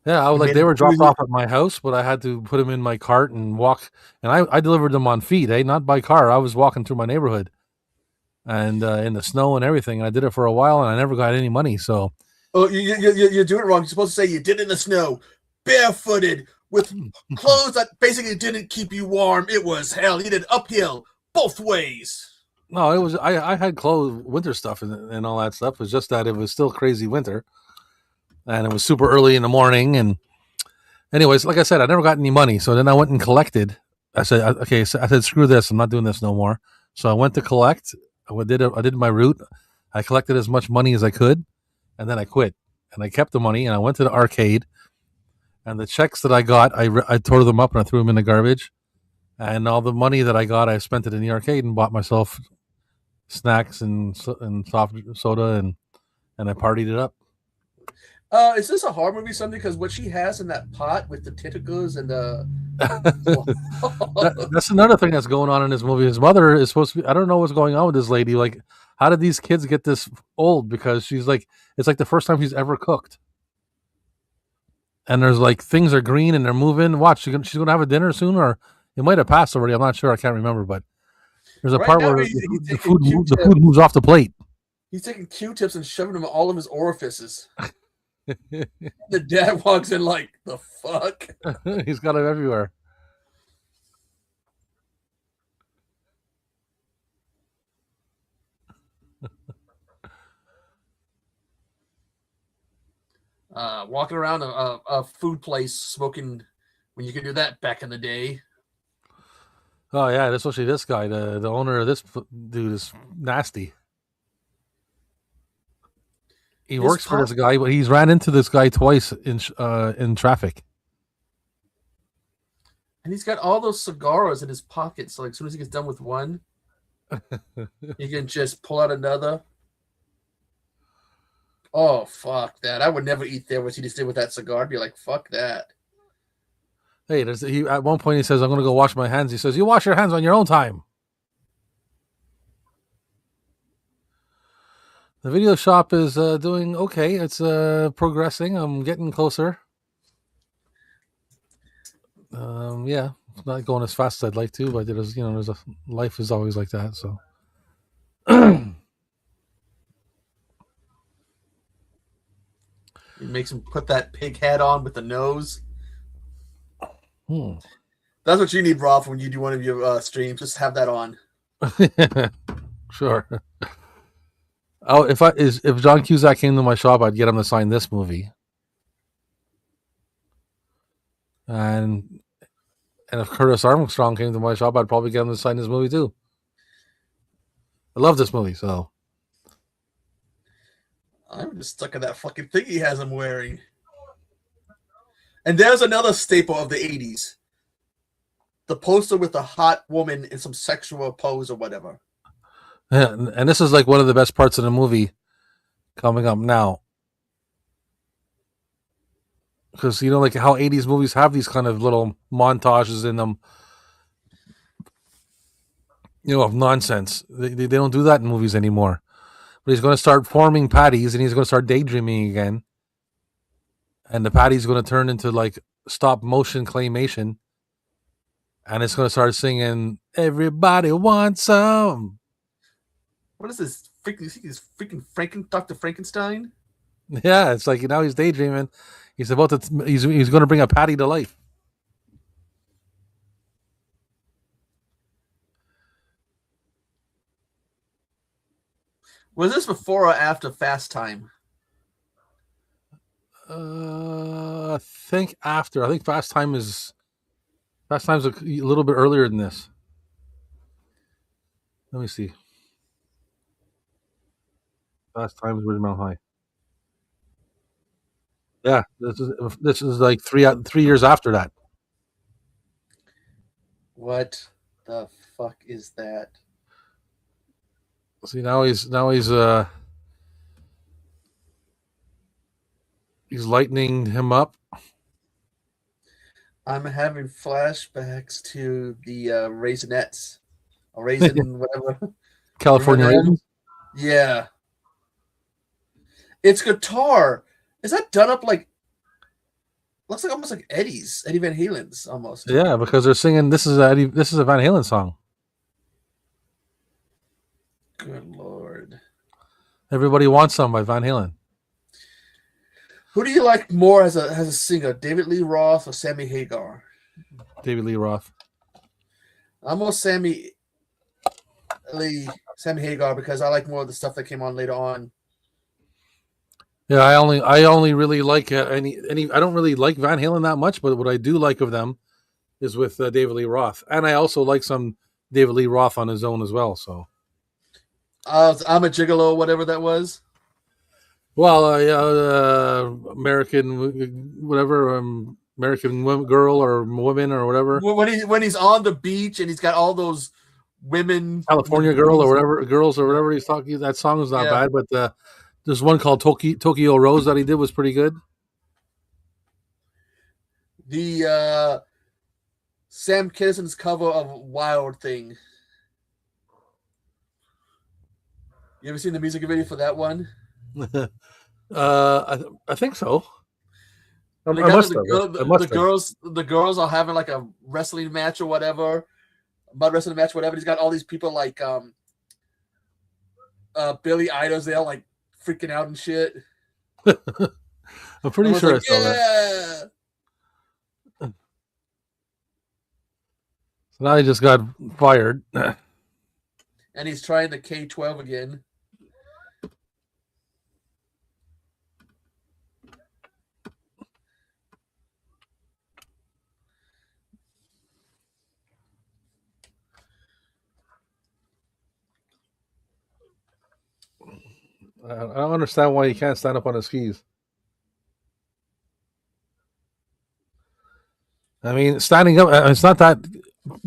Yeah, I was like, they were dropped off at my house, but I had to put them in my cart and walk. And I delivered them on feet, not by car. I was walking through my neighborhood, and in the snow and everything. And I did it for a while, and I never got any money. So, you're doing it wrong. You're supposed to say you did it in the snow, barefooted, with clothes that basically didn't keep you warm. It was hell. You did uphill both ways. No, it was I had clothes, winter stuff, and all that stuff. It was just that it was still crazy winter. And it was super early in the morning. And anyways, like I said, I never got any money. So then I went and collected. I said, okay, so I said, screw this. I'm not doing this no more. So I went to collect. I did my route. I collected as much money as I could. And then I quit. And I kept the money. And I went to the arcade. And the checks that I got, I tore them up and I threw them in the garbage. And all the money that I got, I spent it in the arcade and bought myself snacks and soft soda. And I partied it up. Is this a horror movie? Something because what she has in that pot with the tentacles and the that's another thing that's going on in this movie. His mother is supposed to be. I don't know what's going on with this lady. Like, how did these kids get this old? Because she's like, it's like the first time she's ever cooked. And there's like things are green and they're moving. Watch, she's gonna have a dinner soon, or it might have passed already. I'm not sure. I can't remember, but there's a part where the food moves off the plate. He's taking Q-tips and shoving them in all of his orifices. The dad walks in like, the fuck? He's got it everywhere. Walking around a food place smoking when you could do that back in the day. Oh yeah, especially this guy, the owner of this dude is nasty. He works for this guy, but he's ran into this guy twice in traffic. And he's got all those cigars in his pockets. So like as soon as he gets done with one, he can just pull out another. Oh, fuck that. I would never eat there what he just did with that cigar. I'd be like, fuck that. Hey, at one point he says, I'm going to go wash my hands. He says, you wash your hands on your own time. The video shop is doing okay. It's progressing. I'm getting closer. Yeah, it's not going as fast as I'd like to, but life is always like that. So, It makes him put that pig hat on with the nose. That's what you need, Rob, when you do one of your streams. Just have that on. Sure. Oh, if John Cusack came to my shop, I'd get him to sign this movie. And if Curtis Armstrong came to my shop, I'd probably get him to sign this movie too. I love this movie, so I'm just stuck in that fucking thing he has him wearing. And there's another staple of the 80s. The poster with a hot woman in some sexual pose or whatever. Yeah, and this is like one of the best parts of the movie coming up now. Because, like how 80s movies have these kind of little montages in them, of nonsense. They don't do that in movies anymore. But he's going to start forming patties and he's going to start daydreaming again. And the patty's going to turn into like stop motion claymation. And it's going to start singing, "Everybody wants some." What is this? Freaking Dr. Frankenstein? Yeah, it's like now he's daydreaming. He's about to. He's going to bring a patty to life. Was this before or after Fast Time? I think after. I think Fast Time's a little bit earlier than this. Let me see. Fast Time's Ridgemont High. Yeah, this is like 3 years after that. What the fuck is that? See, he's lightening him up. I'm having flashbacks to the Raisinets. A raisin, whatever. California Raisins. Yeah. It's guitar. Is that done up like? Looks like almost like Eddie Van Halen's almost. Yeah, because they're singing. This is a Van Halen song. Good Lord. Everybody Wants Some by Van Halen. Who do you like more as a singer, David Lee Roth or Sammy Hagar? David Lee Roth. I'm more Sammy Hagar because I like more of the stuff that came on later on. Yeah, I only really like any. I don't really like Van Halen that much, but what I do like of them is with David Lee Roth, and I also like some David Lee Roth on his own as well. So, I'm a Gigolo, whatever that was. Well, American, whatever, American girl or woman or whatever. When he's on the beach and he's got all those women, California girl or whatever, girls or whatever he's talking. That song is not bad, but there's one called Tokyo Rose that he did was pretty good. The Sam Kinnison's cover of Wild Thing. You ever seen the music video for that one? I think so. The girls are having like a wrestling match or whatever, mud wrestling match, whatever. He's got all these people like Billy Idol's there, like freaking out and shit. I'm pretty sure I saw that. So now he just got fired. And he's trying the K-12 again. I don't understand why he can't stand up on his skis. I mean, standing up, it's not that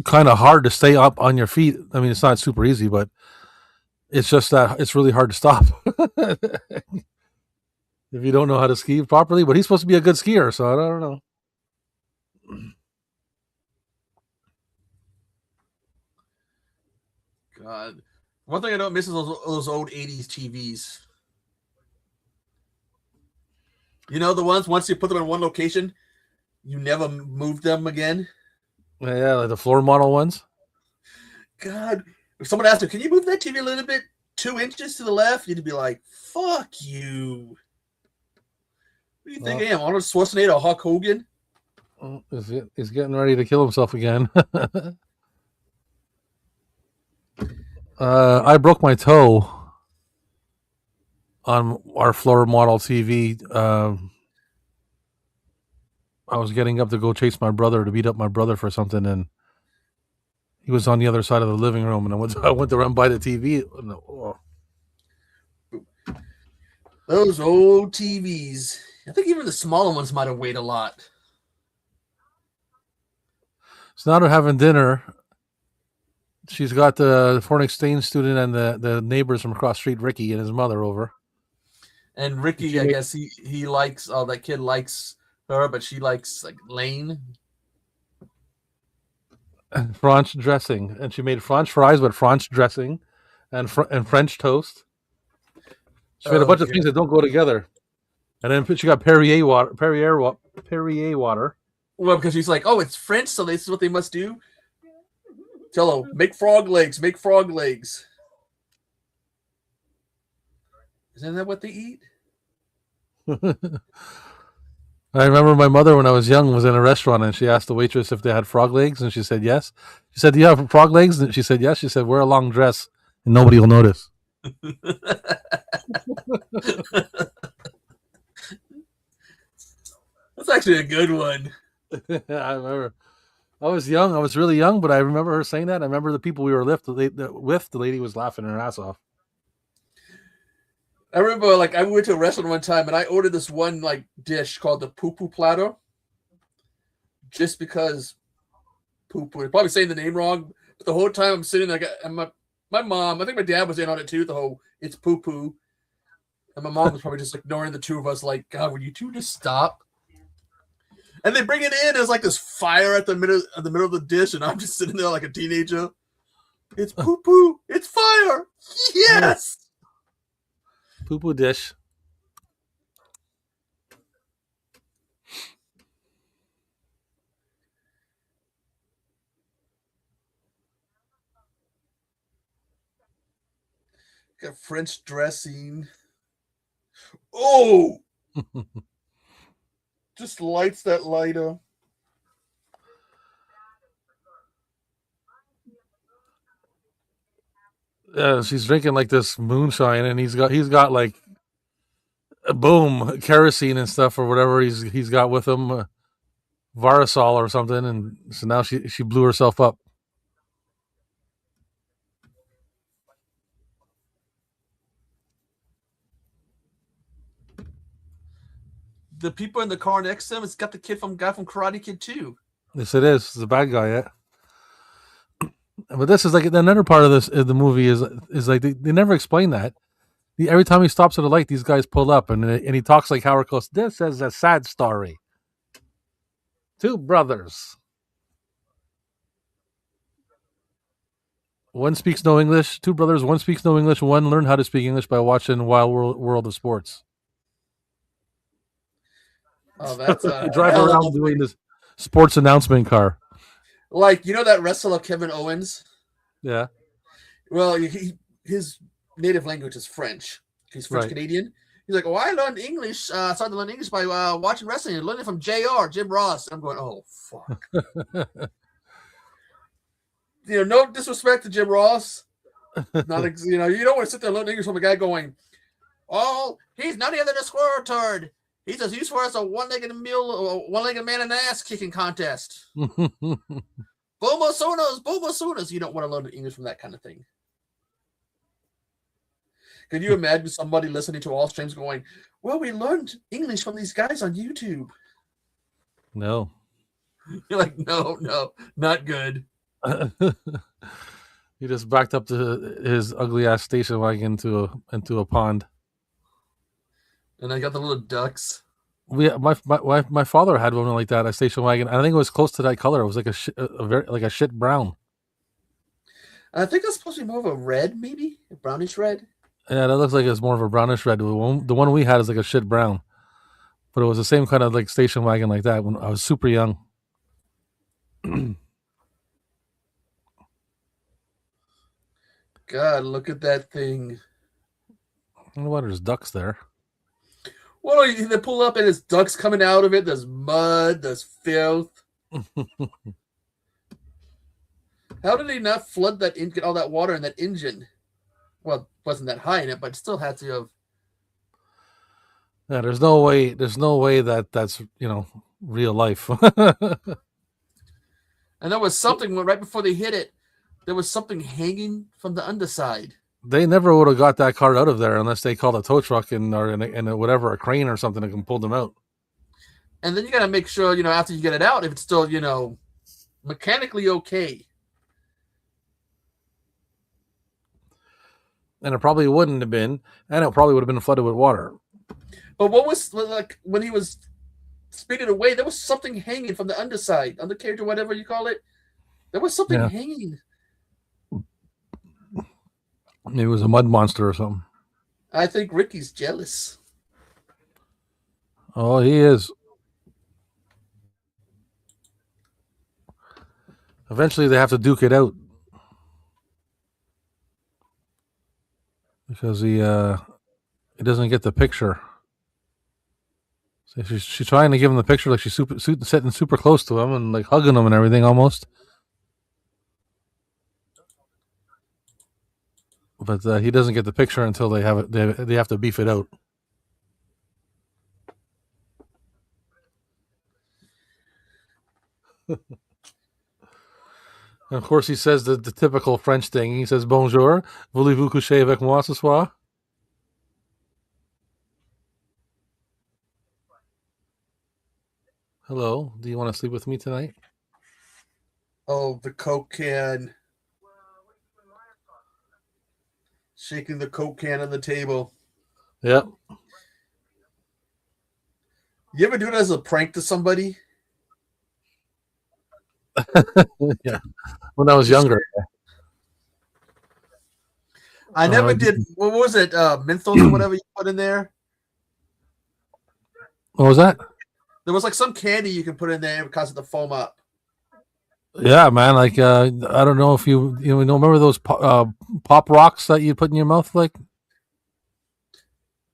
kind of hard to stay up on your feet. I mean, it's not super easy, but it's just that it's really hard to stop if you don't know how to ski properly. But he's supposed to be a good skier, so I don't know. God. One thing I don't miss is those old 80s TVs. You know, the ones, once you put them in one location, you never moved them again? Yeah, like the floor model ones. God. If someone asked you, can you move that TV a little bit 2 inches to the left? You'd be like, fuck you. What do you think I am? Arnold Schwarzenegger or Hulk Hogan? He's getting ready to kill himself again. I broke my toe on our floor model TV. I was getting up to go chase my brother to beat up my brother for something, and he was on the other side of the living room, and I went to run by the TV. Those old TVs. I think even the smaller ones might have weighed a lot. So now they're having dinner. She's got the foreign exchange student and the neighbors from across the street, Ricky and his mother, over. And And Ricky, she I made guess he likes. Oh, that kid likes her, but she likes like Lane. French dressing, and she made French fries with French dressing, and French toast. She made a Oh, bunch of okay. things that don't go together. And then she got Perrier water. Well, because she's like, oh, it's French, so this is what they must do. Tell her, make frog legs, make frog legs. Isn't that what they eat? I remember my mother when I was young was in a restaurant and she asked the waitress if they had frog legs and she said yes. She said, "Do you have frog legs?" And she said yes. She said, "Wear a long dress and nobody will notice." That's actually a good one. I remember. I was young. I was really young, but I remember her saying that. I remember the people we were with. The lady was laughing her ass off. I remember, like, I went to a restaurant one time and I ordered this one like dish called the poo poo platter, just because poo poo. Probably saying the name wrong, but the whole time I'm sitting there, and my mom, I think my dad was in on it too. The whole it's poo poo, and my mom was probably just ignoring the two of us, like, God, would you two just stop? And they bring it in as like this fire at the middle of the dish, and I'm just sitting there like a teenager. It's poo poo. It's fire. Yes. Poo poo dish. Got French dressing. Oh, just lights that lighter. She's drinking like this moonshine, and he's got like boom kerosene and stuff or whatever he's got with him, Varasol or something, and so now she blew herself up. The people in the car next to him, it's got the guy from Karate Kid too. Yes, it is. It's a bad guy, yeah. But this is like another part of this the movie is like they never explain that. Every time he stops at a light, these guys pull up, and he talks like Howard Close. This is a sad story. Two brothers. One speaks no English. Two brothers. One speaks no English. One learned how to speak English by watching Wild World of Sports. Oh, that's a Drive hell of around a doing this sports announcement car. like that wrestler Kevin Owens. Yeah, Well, his native language is French. He's French right. Canadian. He's like, "Oh, I learned English. Started to learn English by watching wrestling. I learned it from Jr. Jim Ross." I'm going, "Oh fuck." No disrespect to Jim Ross. Not you don't want to sit there and learn English from a guy going, "Oh, he's not even a squirrel turd. He's as useful as a one-legged man in an ass kicking contest." Boom-a-sonas. You don't want to learn English from that kind of thing. Can you imagine somebody listening to all streams going, "Well, we learned English from these guys on YouTube"? No. You're like, no, not good. He just backed up his ugly ass station wagon into a pond. And I got the little ducks. My father had one like that, a station wagon. I think it was close to that color. It was like a shit brown. I think it's supposed to be more of a red, maybe a brownish red. Yeah, that looks like it's more of a brownish red. The one we had is like a shit brown, but it was the same kind of like station wagon like that when I was super young. God, look at that thing. I don't know why there's ducks there. Well, they pull up and there's ducks coming out of it. There's mud. There's filth. How did they not flood get all that water in that engine? Well, it wasn't that high in it, but still had to have. Yeah, there's no way that's real life. And there was something right before they hit it. There was something hanging from the underside. They never would have got that car out of there unless they called a tow truck or a crane or something that can pull them out. And then you got to make sure, after you get it out, if it's still, mechanically okay. And it probably wouldn't have been, and it probably would have been flooded with water. But what was like when he was spinning away? There was something hanging from the underside, undercarriage or whatever you call it. There was something Yeah, hanging. maybe it was a mud monster or something. I think Ricky's jealous. Oh, he is. Eventually, they have to duke it out because he doesn't get the picture. So she's trying to give him the picture, like she's sitting super close to him and like hugging him and everything almost. But he doesn't get the picture until they have it. They have to beef it out. And of course, he says the typical French thing. He says, "Bonjour, voulez-vous coucher avec moi ce soir?" Hello, do you want to sleep with me tonight? Oh, the Coke can. Shaking the Coke can on the table. Yep. You ever do it as a prank to somebody? Yeah. When I was younger. I never did. What was it? Menthos or whatever you put in there? What was that? There was like some candy you can put in there because of the foam up. Yeah, man. Like I don't know if you know remember those pop rocks that you put in your mouth, like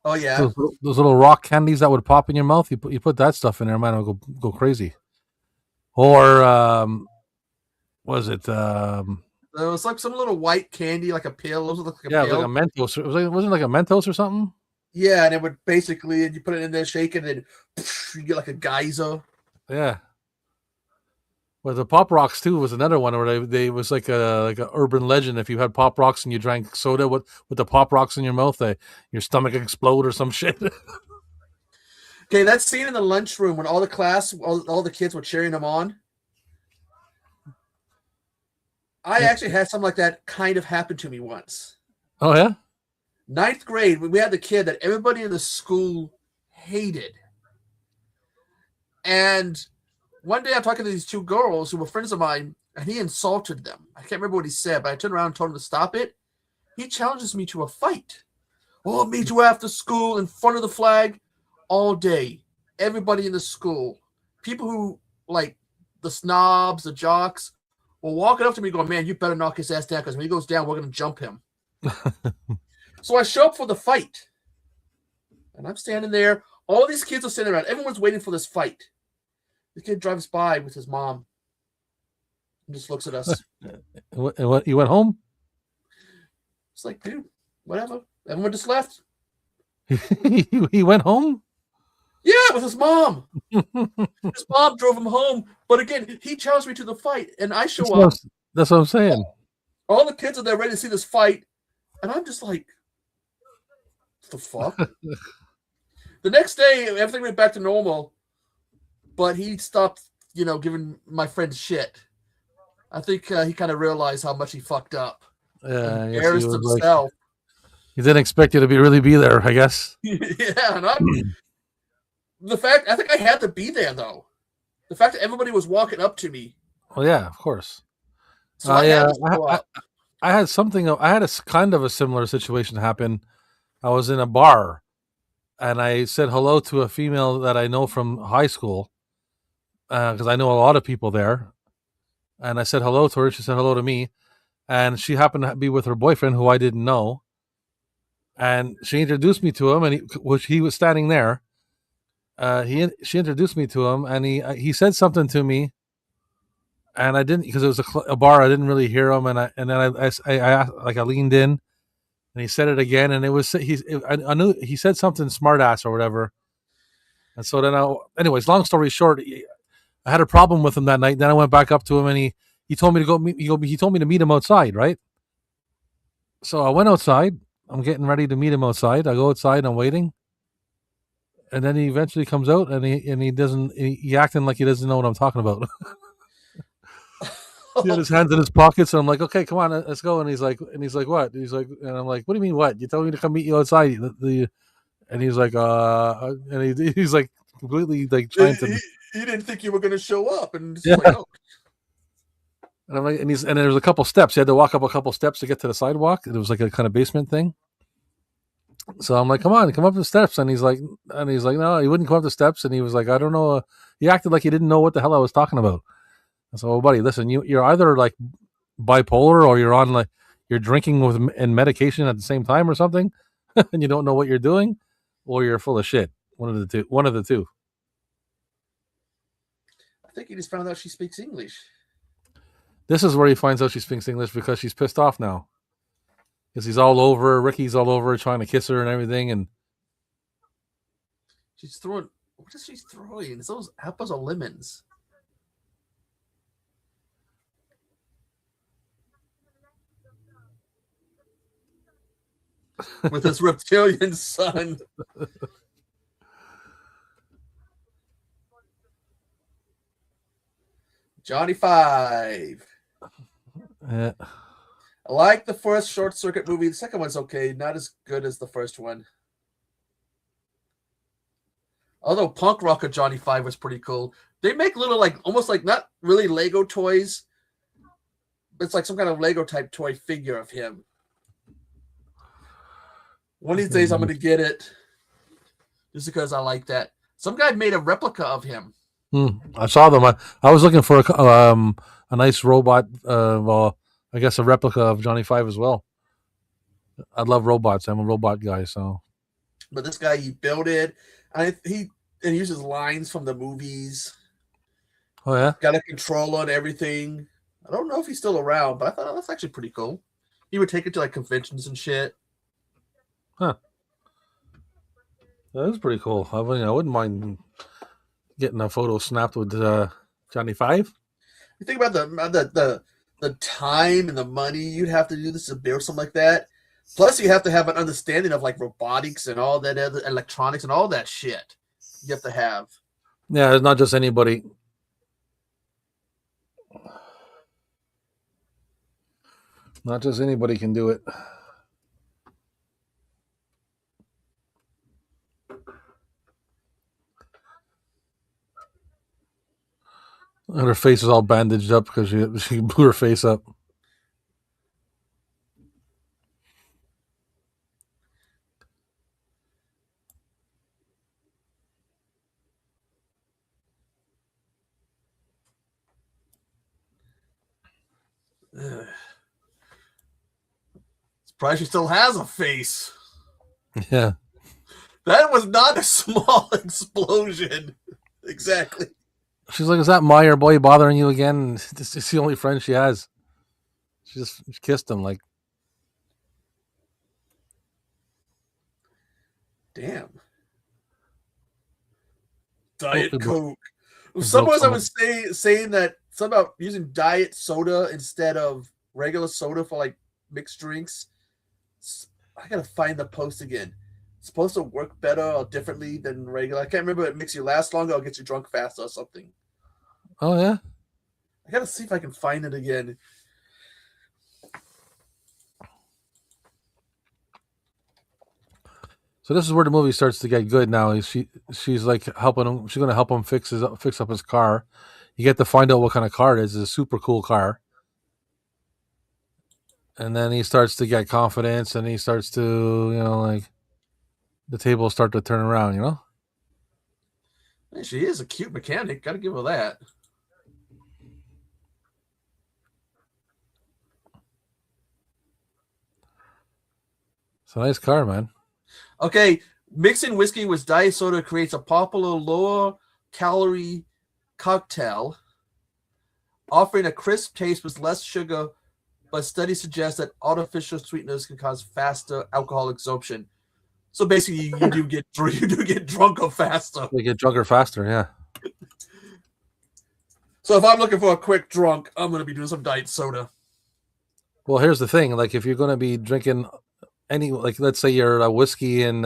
Oh yeah. those little rock candies that would pop in your mouth. You put that stuff in there, man, it'll go crazy. Or was it There was like some little white candy, like a pill. Those look like yeah, a it was pill. like a Mentos. Wasn't it like a Mentos or something? Yeah, and it would basically, and you put it in there, shake it, and you get like a geyser. Yeah. Well, the Pop Rocks too was another one where they was like a urban legend. If you had Pop Rocks and you drank soda with the Pop Rocks in your mouth, your stomach explode or some shit. Okay, that scene in the lunchroom when all the class, all the kids were cheering them on. I Yeah. actually had something like that kind of happen to me once. Oh yeah. Ninth grade, we had the kid that everybody in the school hated. And one day I'm talking to these two girls who were friends of mine, and he insulted them. I can't remember what he said, but I turned around and told him to stop it. He challenges me to a fight. Oh, I'll meet you after school in front of the flag all day. Everybody in the school, people who like the snobs, the jocks, were walking up to me going, man, you better knock his ass down because when he goes down, we're going to jump him. So I show up for the fight. And I'm standing there. All these kids are standing around. Everyone's waiting for this fight. The kid drives by with his mom and just looks at us. What you went home? It's like, dude, whatever. Everyone just left. He went home. Yeah, with his mom. His mom drove him home. But again, he challenged me to the fight, and I show up. That's what I'm saying. All the kids are there ready to see this fight, and I'm just like, what the fuck? The next day, everything went back to normal, but he stopped, giving my friend shit. I think he kind of realized how much he fucked up. Yeah, Embarrassed himself. He didn't expect you to really be there, I guess. Yeah, and I think I had to be there though. The fact that everybody was walking up to me. Well, yeah, of course. So I had to show up. I had a kind of a similar situation happen. I was in a bar, and I said hello to a female that I know from high school, because I know a lot of people there. And I said hello to her. She said hello to me, and she happened to be with her boyfriend, who I didn't know. And she introduced me to him, and he was standing there. She introduced me to him, and he said something to me, and I didn't, because it was a bar. I didn't really hear him, and then I leaned in, and he said it again, and it was I knew he said something smart ass or whatever. And so then anyways, long story short, I had a problem with him that night. Then I went back up to him, and he told me to go meet. He told me to meet him outside, right? So I went outside. I'm getting ready to meet him outside. I go outside and I'm waiting. And then he eventually comes out, and he doesn't, he acting like he doesn't know what I'm talking about. He had his hands in his pockets, and I'm like, okay, come on, let's go. And he's like, what? And he's like, and I'm like, what do you mean, what? You told me to come meet you outside. And he's like, and he's like completely like trying to. He didn't think you were going to show up, and it's Yeah. like, oh. And I'm like, and there's a couple steps. He had to walk up a couple steps to get to the sidewalk. It was like a kind of basement thing. So I'm like, come on, come up the steps. And he's like, no, he wouldn't come up the steps. And he was like, I don't know. He acted like he didn't know what the hell I was talking about. I said, well, buddy, listen, you're either like bipolar or you're drinking and medication at the same time or something, and you don't know what you're doing, or you're full of shit. One of the two. I think he just found out she speaks English. This is where he finds out she speaks English because she's pissed off now. Because he's all over her. Ricky's all over her, trying to kiss her and everything. And she's throwing. What is she throwing? It's those apples or lemons. With his reptilian son. Johnny Five. Yeah. I like the first Short Circuit movie. The second one's okay. Not as good as the first one. Although Punk Rocker Johnny Five was pretty cool. They make little, like, almost like not really Lego toys. But it's like some kind of Lego type toy figure of him. One of these days I'm going to get it. Just because I like that. Some guy made a replica of him. I saw them. I was looking for a nice robot. Well, I guess a replica of Johnny Five as well. I love robots. I'm a robot guy, so. But this guy, he built it. He uses lines from the movies. Oh yeah. Got a controller and everything. I don't know if he's still around, but I thought that's actually pretty cool. He would take it to like conventions and shit. Huh. That is pretty cool. I wouldn't mind getting a photo snapped with Johnny Five. You think about the time and the money you'd have to do this to build something like that. Plus, you have to have an understanding of like robotics and all that other electronics and all that shit. You have to have. Yeah, it's not just anybody. Not just anybody can do it. And her face is all bandaged up because she blew her face up. Surprised she still has a face. Yeah. That was not a small explosion. Exactly. She's like, is that Meyer boy bothering you again? It's the only friend she has. She just kissed him like. Damn. Diet Coke. Someone I was saying that something about using diet soda instead of regular soda for like mixed drinks. I gotta find the post again. It's supposed to work better or differently than regular. I can't remember. It makes you last longer or gets you drunk faster or something. Oh yeah. I gotta see if I can find it again. So this is where the movie starts to get good. Now she's like helping him. She's gonna help him fix up his car. You get to find out what kind of car it is. It's a super cool car. And then he starts to get confidence, and he starts to, like the tables start to turn around. She is a cute mechanic. Gotta give her that. It's a nice car, man. Okay, mixing whiskey with diet soda creates a popular lower-calorie cocktail, offering a crisp taste with less sugar, but studies suggest that artificial sweeteners can cause faster alcohol absorption. So basically, you do get drunker faster. You get drunker faster, yeah. So if I'm looking for a quick drunk, I'm going to be doing some diet soda. Well, here's the thing: like, if you're going to be drinking any, like, let's say you're a whiskey and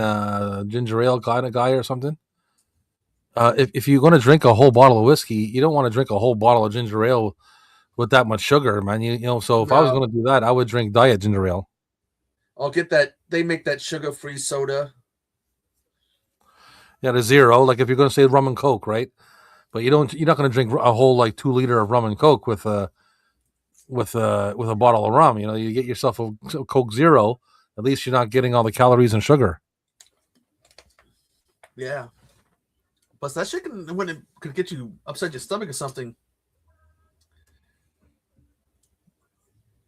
ginger ale kind of guy or something. If you're going to drink a whole bottle of whiskey, you don't want to drink a whole bottle of ginger ale with that much sugar, man. You know, so if I was No, going to do that, I would drink diet ginger ale. I'll get that. They make that sugar-free soda. Yeah, the zero. Like if you're going to say rum and coke, right? But you're not going to drink a whole like 2 liter of rum and coke with a bottle of rum. You know, you get yourself a Coke Zero. At least you're not getting all the calories and sugar. Yeah, but that shit when it could get you upset your stomach or something.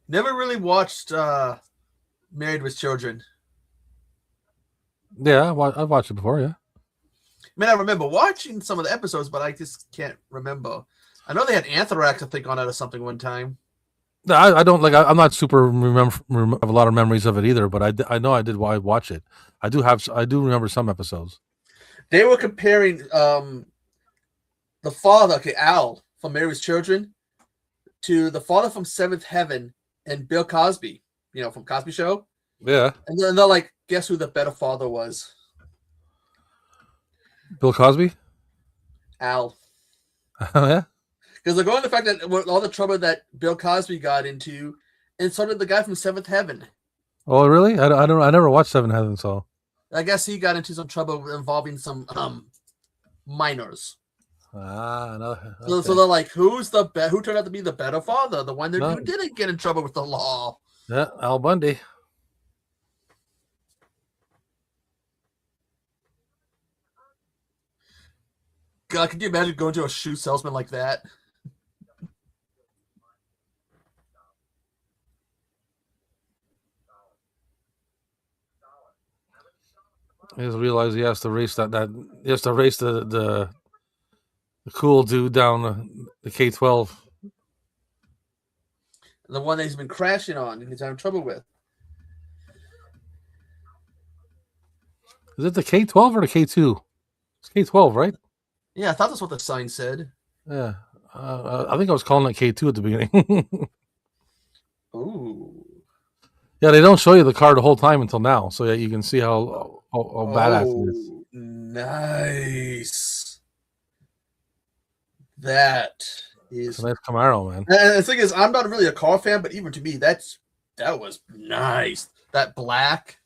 Never really watched Married with Children. Yeah, I've watched it before. Yeah, I mean, I remember watching some of the episodes, but I just can't remember. I know they had Anthrax, I think, on it or something one time. no, I don't like. I'm not super have a lot of memories of it either. But I know I did watch it. I do remember some episodes. They were comparing the father, okay, Al from Married with Children, to the father from Seventh Heaven and Bill Cosby, you know, from Cosby Show. Yeah, And then they're like, guess who the better father was? Bill Cosby. Al. Oh yeah. Because they're going to the fact that all the trouble that Bill Cosby got into, and so did the guy from Seventh Heaven. Oh really? I don't. I never watched Seven Heaven. So I guess he got into some trouble involving some minors. no, So, okay. so they're like, who turned out to be the better father? The one No. who didn't get in trouble with the law. Yeah, Al Bundy. God, could you imagine going to a shoe salesman like that? He just realized he has to race he has to race the cool dude down the K-12. The one that he's been crashing on and he's having trouble with. Is it the K-12 or the K2? It's K-12, right? Yeah, I thought that's what the sign said. Yeah. I think I was calling it K2 at the beginning. Ooh. Yeah, they don't show you the car the whole time until now, so yeah, you can see how badass it is. Oh, nice. That It's a is. nice Camaro, man. And the thing is, I'm not really a car fan, but even to me, that was nice. That black.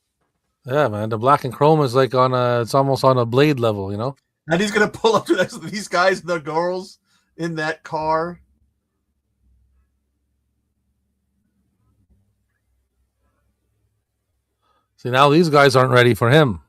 Yeah, man. The black and chrome is like it's almost on a Blade level, you know? And he's gonna pull up to next to these guys and the girls in that car. See, now these guys aren't ready for him.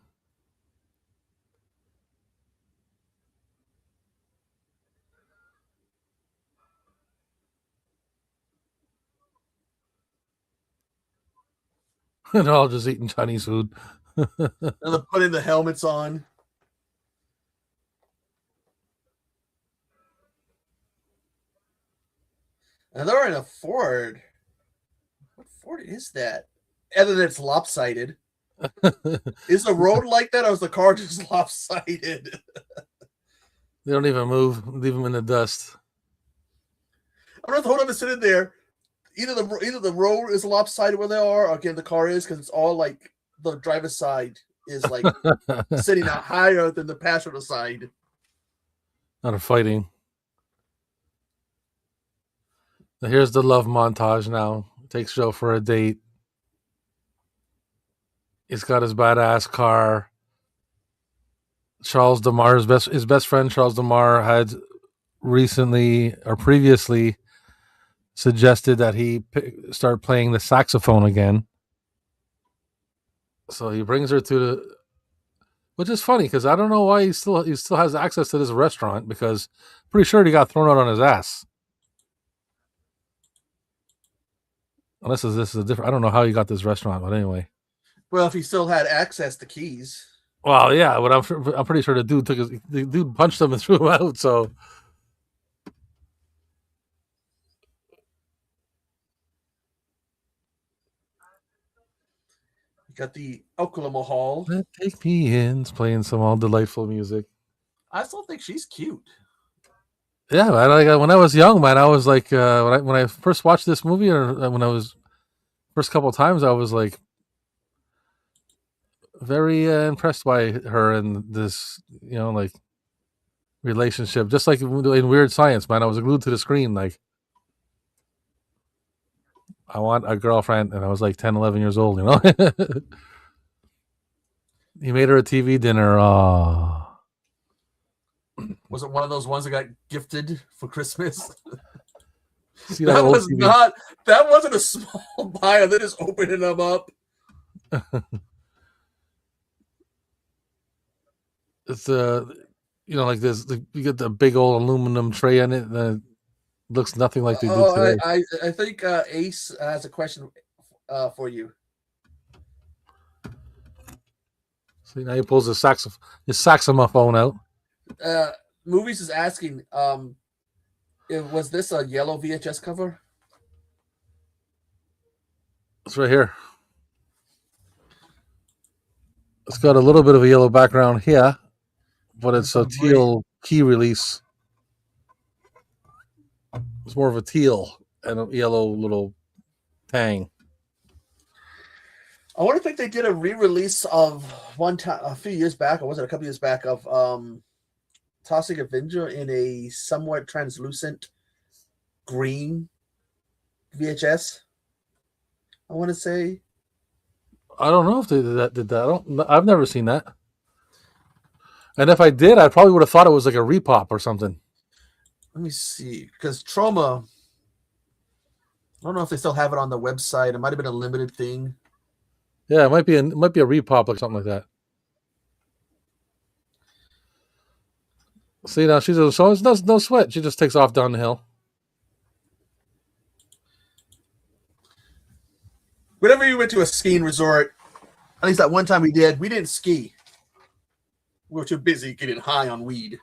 They're all just eating Chinese food. And they're putting the helmets on. And they're in a Ford. What Ford is that? Other than it's lopsided. Is the road like that, or is the car just lopsided? They don't even move. Leave them in the dust. I'm not the whole time sitting there. Either the road is lopsided where they are, or again the car is, because it's all like the driver's side is like sitting out higher than the passenger side. Not a fighting. Now here's the love montage now. Takes Joe for a date. He's got his badass car. Charles DeMar's his best friend Charles DeMar had recently or previously suggested that he start playing the saxophone again. So he brings her to which is funny because I don't know why he still has access to this restaurant because I'm pretty sure he got thrown out on his ass. Unless this is a different. I don't know how he got this restaurant, but anyway. Well, if he still had access to keys. Well, yeah, but I'm pretty sure the dude punched him and threw him out. So You got the Oklahoma Hall. take me in. It's playing some all delightful music. I still think she's cute. Yeah, man. Like when I was young, man, I was like when I first watched this movie, or when I was first couple of times, I was like very impressed by her and this, like relationship. Just like in Weird Science, man, I was glued to the screen. Like, I want a girlfriend, and I was like 10, 11 years old. He made her a TV dinner. Oh, Was it one of those ones that got gifted for Christmas? see that That old was TV? not. That wasn't a small buy. They're just opening them up. It's like this. You get the big old aluminum tray in it, and it looks nothing like they do Oh, today. I think Ace has a question for you. See, now he pulls his saxophone out. Movies is asking, was this a yellow VHS cover? It's right here. It's got a little bit of a yellow background here, but it's a teal key release. It's more of a teal and a yellow little tang. I wonder if they did a re-release of one time a few years back, or was it a couple years back, of Toxic Avenger in a somewhat translucent green VHS. I want to say. I don't know if they did that. I've never seen that. And if I did, I probably would have thought it was like a repop or something. Let me see, because Trauma. I don't know if they still have it on the website. It might have been a limited thing. Yeah, it might be a repop or something like that. See, now so it's no sweat. She just takes off down the hill. Whenever you went to a skiing resort, at least that one time we didn't ski. We were too busy getting high on weed.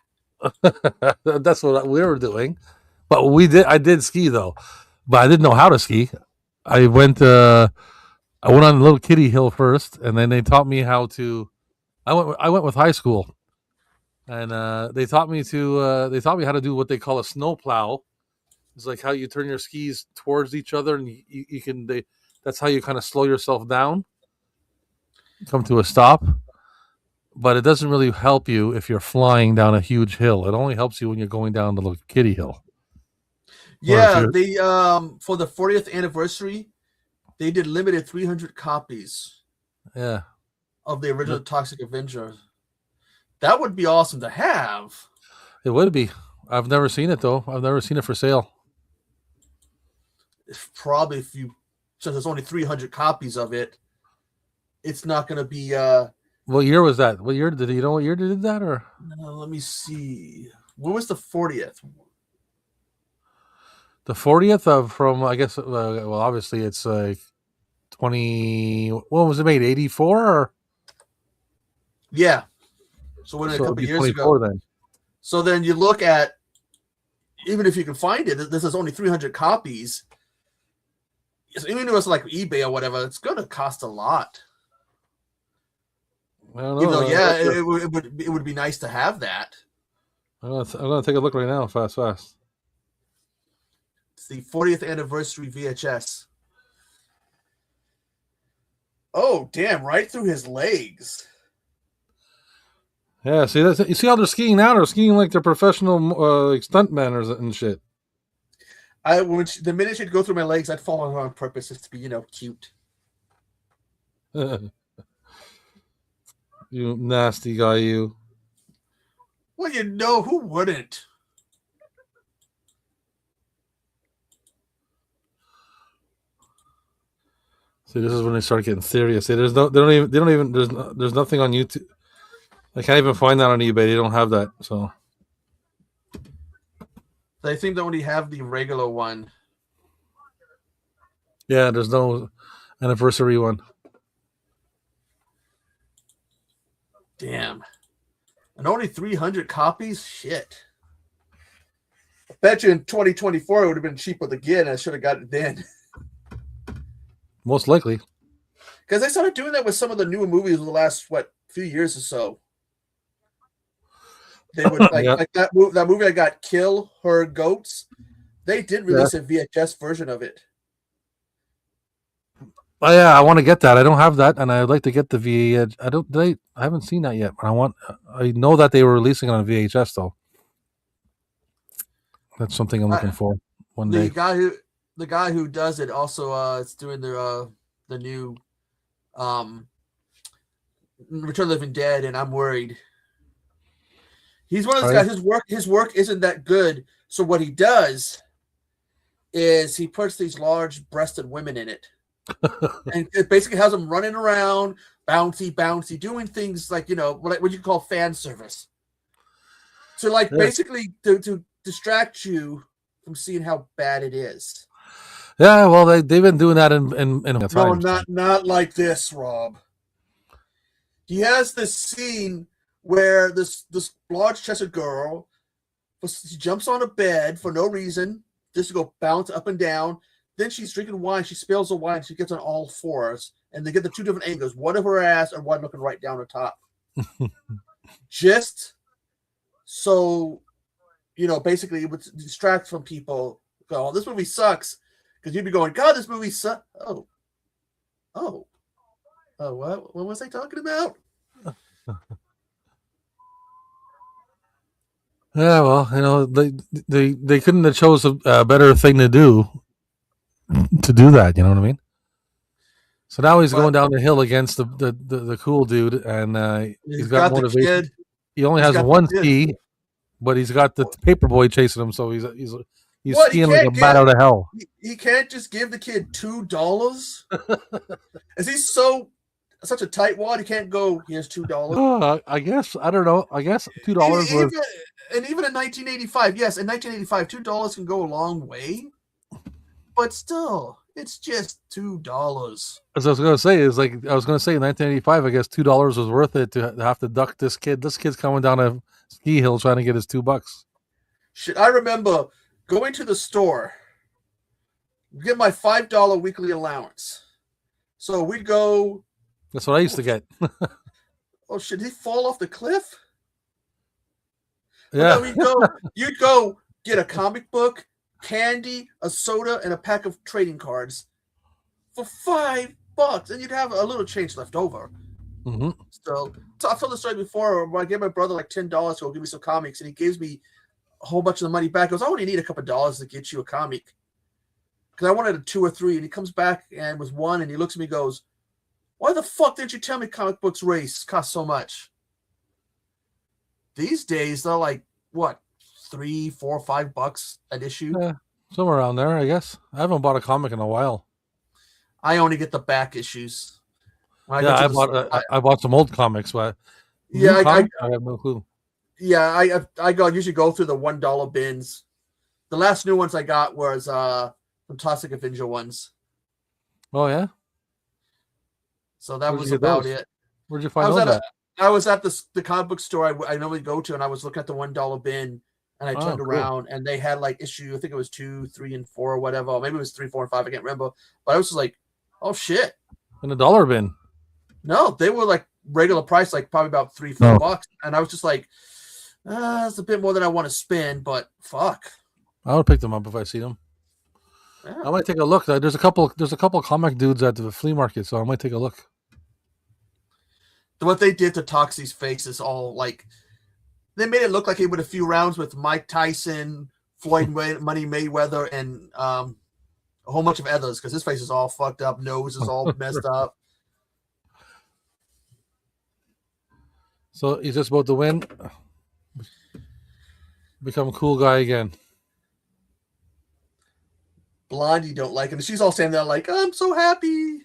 That's what we were doing. But I did ski though. But I didn't know how to ski. I went on a little kiddie hill first, and then they taught me how to. I went with high school, and they taught me how to do what they call a snow plow. It's like how you turn your skis towards each other, and you can. That's how you kind of slow yourself down, come to a stop. But it doesn't really help you if you're flying down a huge hill. It only helps you when you're going down the little kiddie hill. Yeah, they for the 40th anniversary, they did limited 300 copies. Yeah. Of the original Toxic Avenger. That would be awesome to have. It would be. I've never seen it though. I've never seen it for sale. Probably since there's only 300 copies of it, it's not going to be. What year was that? What year did you know? What year did that or? Let me see. When was the 40th? The 40th from I guess. Well, obviously it's like 20. When was it made? 84 or? Yeah. So when a couple years ago. Then. So then you look at, even if you can find it, this is only 300 copies. Even if it's like eBay or whatever, it's going to cost a lot. I don't know. It would be nice to have that. I'm gonna take a look right now, fast. It's the 40th anniversary VHS. Oh, damn! Right through his legs. Yeah, see that? You see how they're skiing now? They're skiing like they're professional stuntmen and shit. The minute she'd go through my legs, I'd fall on purpose just to be, cute. You nasty guy, you. Well, who wouldn't? See, this is when they start getting serious. See, there's nothing on YouTube. I can't even find that on eBay. They don't have that, so. They seem to only have the regular one. Yeah, there's no anniversary one. Damn. And only 300 copies? Shit. I bet you in 2024 it would have been cheaper to get, and I should have got it then. Most likely. Because they started doing that with some of the newer movies in the last, few years or so. They would, like that movie I got, Kill Her Goats. They did release a VHS version of it. Oh yeah, I want to get that. I don't have that, and I'd like to get the VHS. I haven't seen that yet, but I know that they were releasing it on VHS though. That's something I'm looking for one day. the guy who does it also is doing the new um Return of the Living Dead, and I'm worried. He's one of those Right? guys. His work isn't that good. So what he does is he puts these large-breasted women in it, and it basically has them running around, bouncy, bouncy, doing things like what you call fan service. So like Yeah. basically to distract you from seeing how bad it is. Yeah. Well, they've been doing that in a No, time. So. not like this, Rob. He has this scene where this large chested girl she jumps on a bed for no reason, just to go bounce up and down. Then she's drinking wine. She spills the wine. She gets on all fours, and they get the two different angles: one of her ass and one looking right down the top. Just so basically, it would distract from people. Go, oh, this movie sucks, because you'd be going, God, this movie sucks. Oh, what was I talking about? Yeah. Well, they couldn't have chose a better thing to do that. You know what I mean? So now he's But going down the hill against the cool dude, and he's he's got got the motivation. kid. He only He's has got the one kid. ski, but he's got the paper boy chasing him, so he's What he skiing like a can't bat get? out of hell. He can't just give the kid $2. Is he such a tightwad? He can't go. Here's $2. I guess I don't know. I guess $2 was. Even in 1985, yes, in 1985, $2 can go a long way, but still, it's just $2. As I was going to say, is like I was going to say in 1985. I guess $2 was worth it to have to duck this kid. This kid's coming down a ski hill trying to get his $2. Shit, I remember going to the store, get my $5 weekly allowance. So we'd go. That's what I used to get. Oh shit! Did he fall off the cliff? But Yeah. no, you'd go get a comic book, candy, a soda, and a pack of trading cards for $5, and you'd have a little change left over. Mm-hmm. So I've told the story before where I gave my brother like $10 to go give me some comics, and he gives me a whole bunch of the money back. He goes, I only need a couple of dollars to get you a comic. Because I wanted a 2 or 3, and he comes back and with one, and he looks at me and goes, why the fuck didn't you tell me comic books cost so much? These days, they're like, what, $3, $4, $5 an issue? Yeah, somewhere around there, I guess. I haven't bought a comic in a while. I only get the back issues. Yeah, I bought some old comics, but yeah, comics, I have no clue. Yeah, I usually go through the $1 bins. The last new ones I got was some Toxic Avenger ones. Oh yeah. So that was about it. Where'd you find those at? I was at the comic book store I normally go to, and I was looking at the $1 bin, and I turned around, and they had like issue, I think it was 2, 3, and 4 or whatever. Or maybe it was 3, 4, and 5. I can't remember. But I was just like, oh shit. In the dollar bin. No, they were like regular price, like probably about $3, $4. And I was just like, it's a bit more than I want to spend, but fuck. I would pick them up if I see them. Yeah. I might take a look. There's a couple comic dudes at the flea market, so I might take a look. What they did to Toxie's face is all like, they made it look like he went a few rounds with Mike Tyson, Floyd Money Mayweather, and a whole bunch of others, because his face is all fucked up, nose is all messed up. So he's just about to win. Become a cool guy again. Blondie don't like him. She's all standing there like, I'm so happy.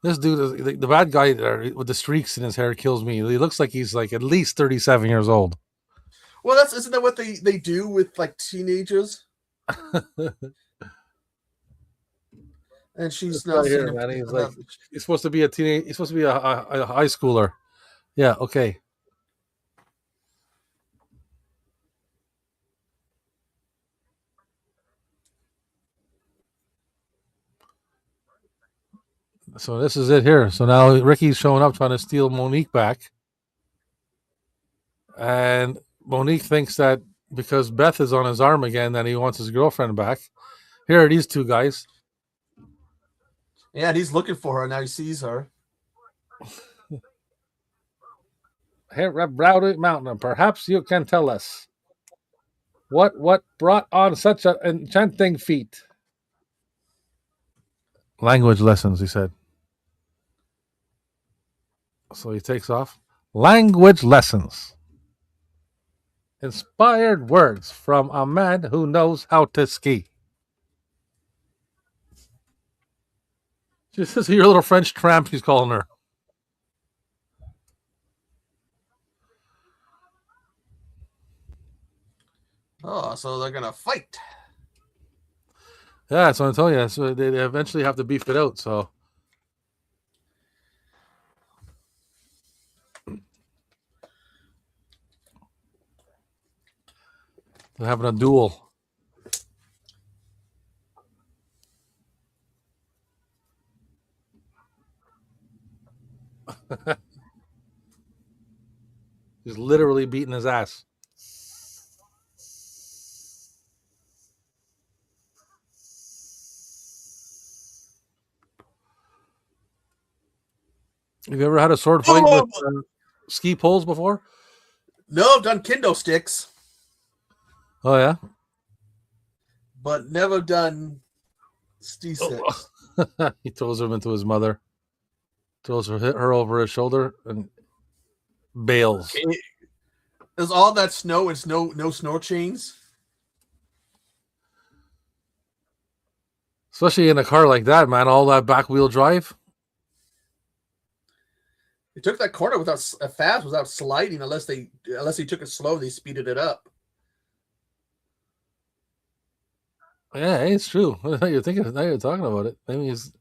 This dude, the bad guy with the streaks in his hair, kills me. He looks like he's like at least 37 years old. Well, isn't that what they do with like teenagers? And she's not here, man. He's like, he's supposed to be a teenage. He's supposed to be a high schooler. Yeah. Okay. So this is it here. So now Ricky's showing up trying to steal Monique back. And Monique thinks that because Beth is on his arm again, that he wants his girlfriend back. Here are these two guys. Yeah, and he's looking for her. Now he sees her. Here at Browdy Mountain, perhaps you can tell us. What brought on such an enchanting feat? Language lessons, he said. So he takes off. Language lessons. Inspired words from a man who knows how to ski. This is your little French tramp, he's calling her. Oh, so they're gonna fight. Yeah, that's what I'm telling you. So they eventually have to beef it out. So they're having a duel. He's literally beating his ass. Have you ever had a sword fight with ski poles before? No, I've done kendo sticks, Oh yeah. but never done sticks. He throws him into his mother. Throws her over his shoulder and bails. There's all that snow. It's no snow chains. Especially in a car like that, man. All that back wheel drive. They took that corner without sliding, unless they took it slow. They speeded it up. Yeah, it's true. Now you're thinking. Now you're talking about it. Maybe he's.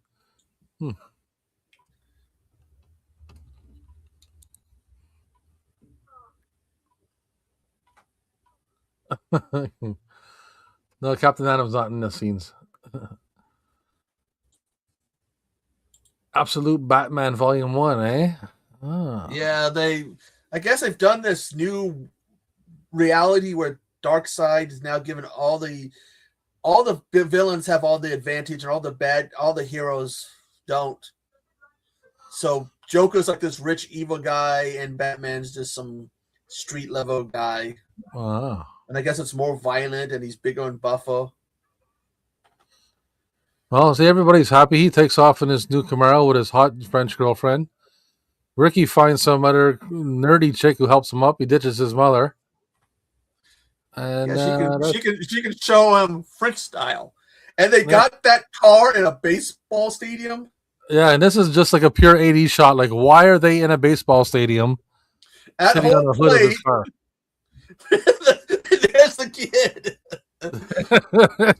No, Captain Adam's not in the scenes. Absolute Batman Volume 1, eh? Ah. Yeah, I guess they've done this new reality where Darkseid is now given all the villains have all the advantage and all the heroes don't. So Joker's like this rich evil guy and Batman's just some street level guy. Wow. And I guess it's more violent and he's bigger and buffer. Well, see, everybody's happy. He takes off in his new Camaro with his hot French girlfriend. Ricky finds some other nerdy chick who helps him up. He ditches his mother. And she can show him French style. And they got that car in a baseball stadium. Yeah, and this is just like a pure 80s shot. Like, why are they in a baseball stadium? At sitting on the hood of his car? There's the kid.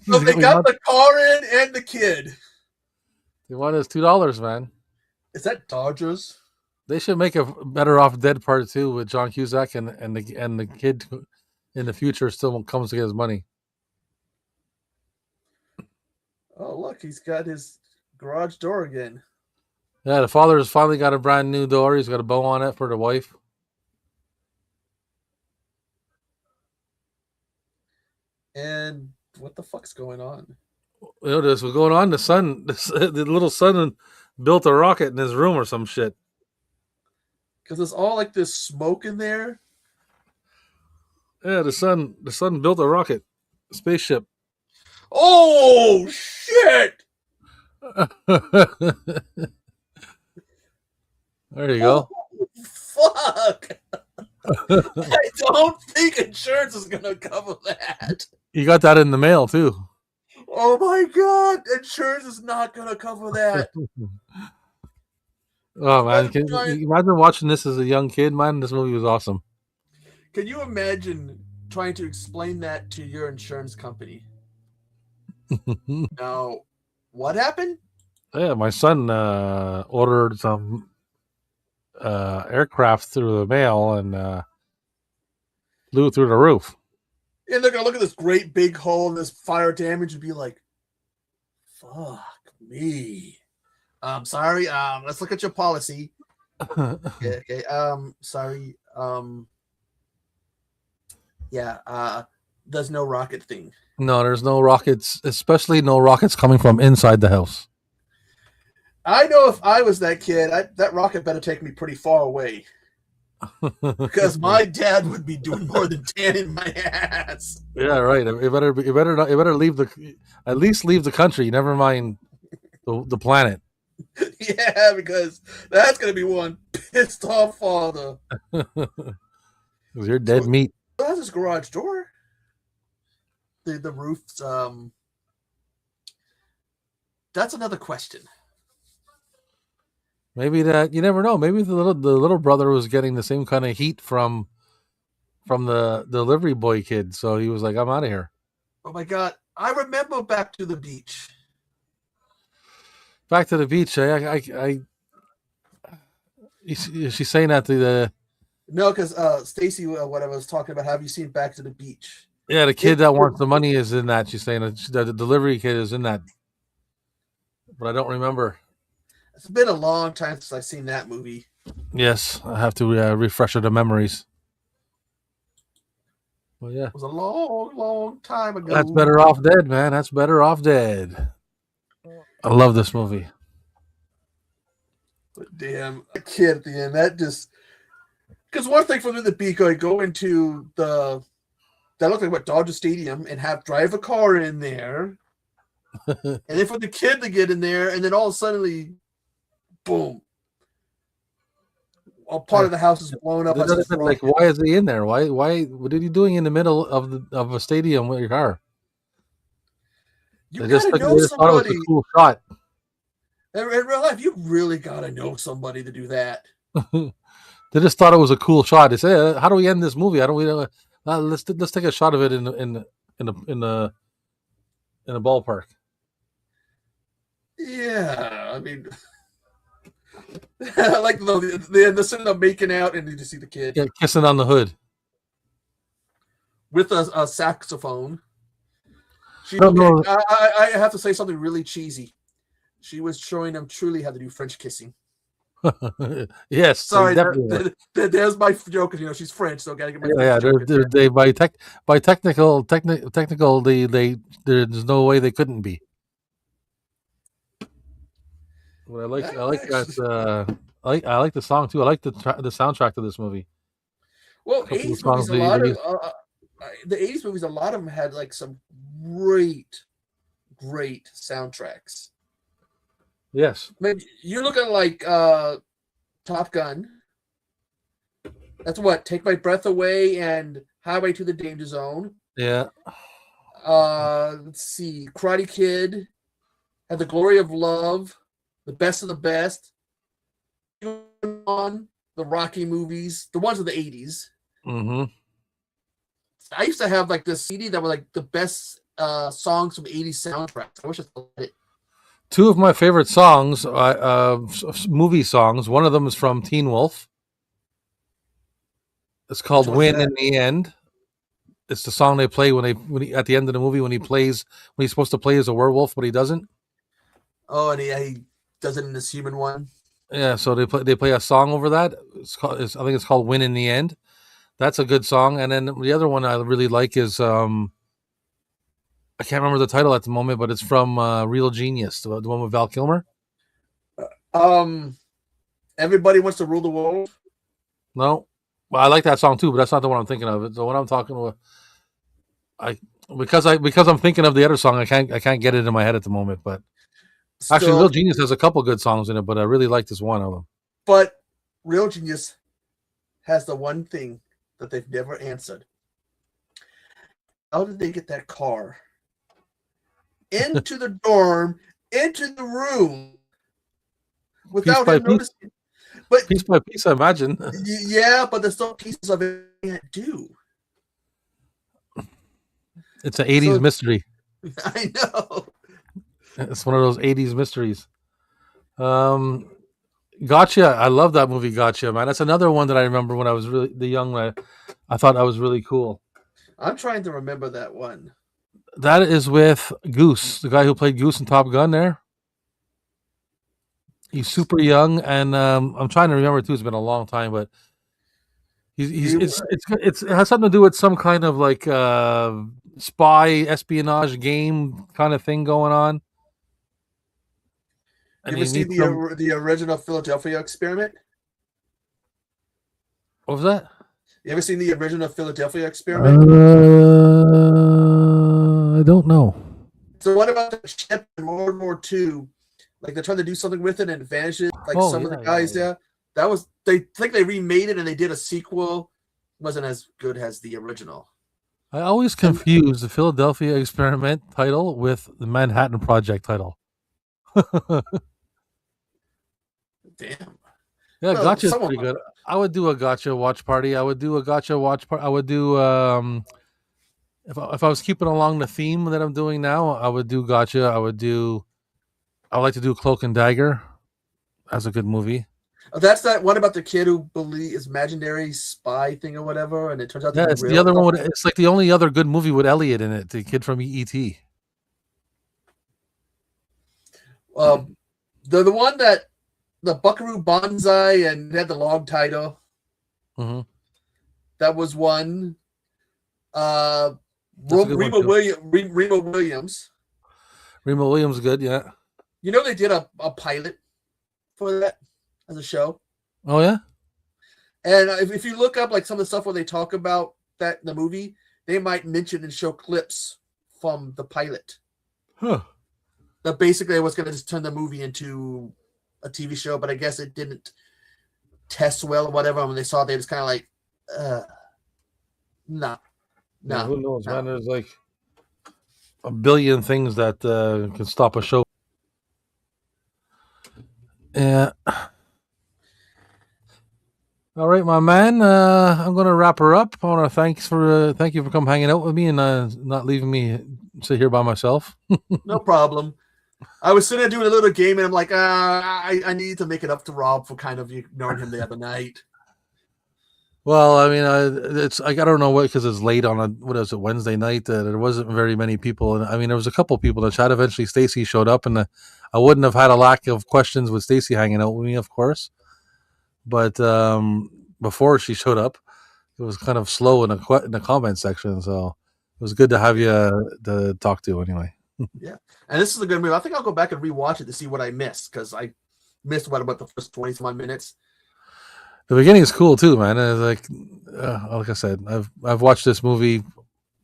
So they got the car in and the kid. They want his $2, man. Is that Dodgers? They should make a Better Off Dead Part 2 with John Cusack and the kid in the future still comes to get his money. Oh, look, he's got his garage door again. Yeah, the father has finally got a brand new door. He's got a bow on it for the wife. And what the fuck's going on? You know, this was going on. The little son built a rocket in his room or some shit. Because there's all like this smoke in there. Yeah, the son built a rocket, a spaceship. Oh shit! There you go. Oh, fuck! I don't think insurance is gonna cover that. You got that in the mail too. Oh my god! Insurance is not gonna cover that. Oh man, can you imagine watching this as a young kid, man? This movie was awesome. Can you imagine trying to explain that to your insurance company? Now, what happened? Yeah, my son ordered some aircraft through the mail and flew through the roof. And they're gonna look at this great big hole and this fire damage and be like, "Fuck me." Sorry. Let's look at your policy. Okay. Sorry. Yeah. There's no rocket thing. No, there's no rockets, especially no rockets coming from inside the house. I know if I was that kid, that rocket better take me pretty far away. because my dad would be doing more than tanning my ass. Yeah, right. You better leave the at least leave the country. Never mind the planet. Yeah, because that's gonna be one pissed off father. 'Cause you're dead So meat. that's his garage door. The roof's that's another question. Maybe that you never know. Maybe the little brother was getting the same kind of heat from the delivery boy kid, so he was like, "I'm out of here." Oh my god. I remember Back to the Beach. Back to the beach. She's saying that to the No, because Stacy, whatever, was talking about. Have you seen Back to the Beach? yeah the kid It, that wants the money is in that. She's saying that the delivery kid is in that, but I don't remember. it's been a long time since I've seen that movie. Yes, I have to refresh the memories. Well, yeah, It was a long, long time that's ago. better off dead, man. That's better off dead. I love this movie. But damn, a kid at the end. That just because one thing for the beach, I go into the that looked like what Dodger Stadium and have drive a car in there, and then for the kid to get in there, and then all of a sudden, boom, a part of the house is blown up. As it's Like, why is he in there? Why? What are you doing in the middle of a stadium with your car? You gotta know they just thought it was somebody a cool shot. in real life. You really gotta know somebody to do that. They just thought it was a cool shot. They said, "How do we end this movie? How do we? Let's take a shot of it in the ballpark." Yeah, I mean, I like the scene of making out, and you just see the kid Yeah, kissing on the hood. with a saxophone. She I don't okay. know. I have to say something really cheesy. She was showing them truly how to do French kissing. Yes, Sorry, definitely. there's my joke. You know, she's French, so gotta get my Yeah, French yeah. joke in there. They by technical, they there's no way they couldn't be. But I like that. Actually, I like the song too. I like the soundtrack to this movie. A well, couple of 80s songs movies, a lot they of used. the 80s movies, a lot of them had like some great, great soundtracks. Yes. I mean, you're looking like Top Gun. That's what Take My Breath Away and Highway to the Danger Zone. Yeah. Let's see, Karate Kid, had The Glory of Love, The Best of the Best, on the Rocky movies, the ones of the 80s. Mm-hmm. I used to have like this CD that were like the best songs from 80s soundtracks. I wish I still had it. Two of my favorite songs, movie songs. One of them is from Teen Wolf. It's Which called one's "Win that? in the End." It's the song they play at the end of the movie when he's supposed to play as a werewolf, but he doesn't. Oh, and he does it in this human one. Yeah, so they play a song over that. I think it's called "Win in the End." That's a good song. And then the other one I really like is I can't remember the title at the moment, but it's from Real Genius, the one with Val Kilmer. Um, Everybody Wants to Rule the World. No, well, I like that song too, but that's not the one I'm thinking of. The one I'm talking about, I because I'm thinking of the other song, I can't get it in my head at the moment. But actually, Still, Real Genius has a couple good songs in it, but I really like this one of them. but Real Genius has the one thing that they've never answered. How did they get that car into the dorm, into the room Piece without by him piece, noticing? But piece by piece, I imagine. yeah, but there's still pieces of it you can't do. It's an '80s So mystery. I know. It's one of those '80s mysteries. Um, Gotcha. I love that movie. Gotcha, man. That's another one that I remember when I was really the young. I thought that was really cool. I'm trying to remember that one. That is with Goose, the guy who played Goose in Top Gun. There, he's super young, and I'm trying to remember too. It's been a long time, but he's You, it has something to do with some kind of like spy espionage game kind of thing going on, you and ever he see meets some. the original Philadelphia Experiment? What was that? You ever seen the original Philadelphia Experiment? I don't know. So what about the ship in World War II? Like they're trying to do something with it and it vanishes. Like Oh some of the guys there. That was they think they remade it and they did a sequel. Wasn't as good as the original. I always confuse the Philadelphia Experiment title with the Manhattan Project title. Damn. Yeah, Well, Gotcha's someone pretty good. I would do a Gotcha watch party. I would do a Gotcha watch party. I would do if I was keeping along the theme that I'm doing now, I would do Gotcha. I would like to do Cloak and Dagger. That's a good movie. That's that one about the kid who believes is imaginary spy thing or whatever, and it turns out to Yeah, be it's real. the other one. It's like the only other good movie with Elliot in it, the kid from E.T. The one that the Buckaroo Banzai and had the long title. Mm-hmm. That was one. Remo Williams. Remo Williams, good, yeah. You know they did a pilot for that as a show. Oh yeah. And if you look up like some of the stuff where they talk about that in the movie, they might mention and show clips from the pilot. Huh. That basically was going to just turn the movie into a TV show, but I guess it didn't test well or whatever. When they saw it, they just kind of like, no. Yeah, who knows, man? There's like a billion things that can stop a show. Yeah. All right, my man. I'm gonna wrap her up. I want to thank you for coming hanging out with me and not leaving me sit here by myself. No problem. I was sitting there doing a little game, and I'm like, I need to make it up to Rob for kind of ignoring him the other night. Well, I mean, I don't know what, because it's late on a Wednesday night. There wasn't very many people, and I mean there was a couple people in the chat. Eventually, Stacy showed up, and I wouldn't have had a lack of questions with Stacy hanging out with me, of course. But before she showed up, it was kind of slow in the comment section, so it was good to have you to talk to anyway. Yeah, and this is a good movie. I think I'll go back and rewatch it to see what I missed, because I missed about the first 20-some minutes. The beginning is cool too, man. It's like I said, I've watched this movie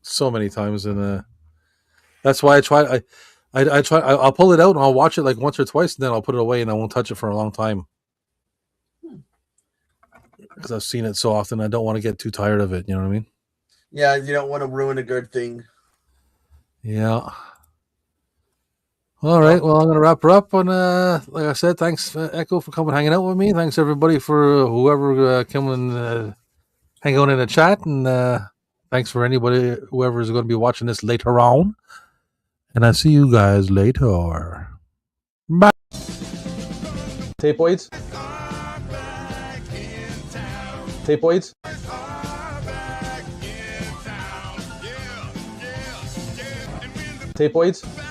so many times, and that's why I try. I'll pull it out and I'll watch it like once or twice, and then I'll put it away and I won't touch it for a long time because I've seen it so often. I don't want to get too tired of it. You know what I mean? Yeah, you don't want to ruin a good thing. Yeah. All right. Well, I'm going to wrap her up. And like I said, thanks, Echo, for coming hanging out with me. Thanks, everybody, for whoever came and hang out in the chat. And thanks for whoever is going to be watching this later on. And I see you guys later. Bye. Tapeoids? Tapeoids? Tapeoids?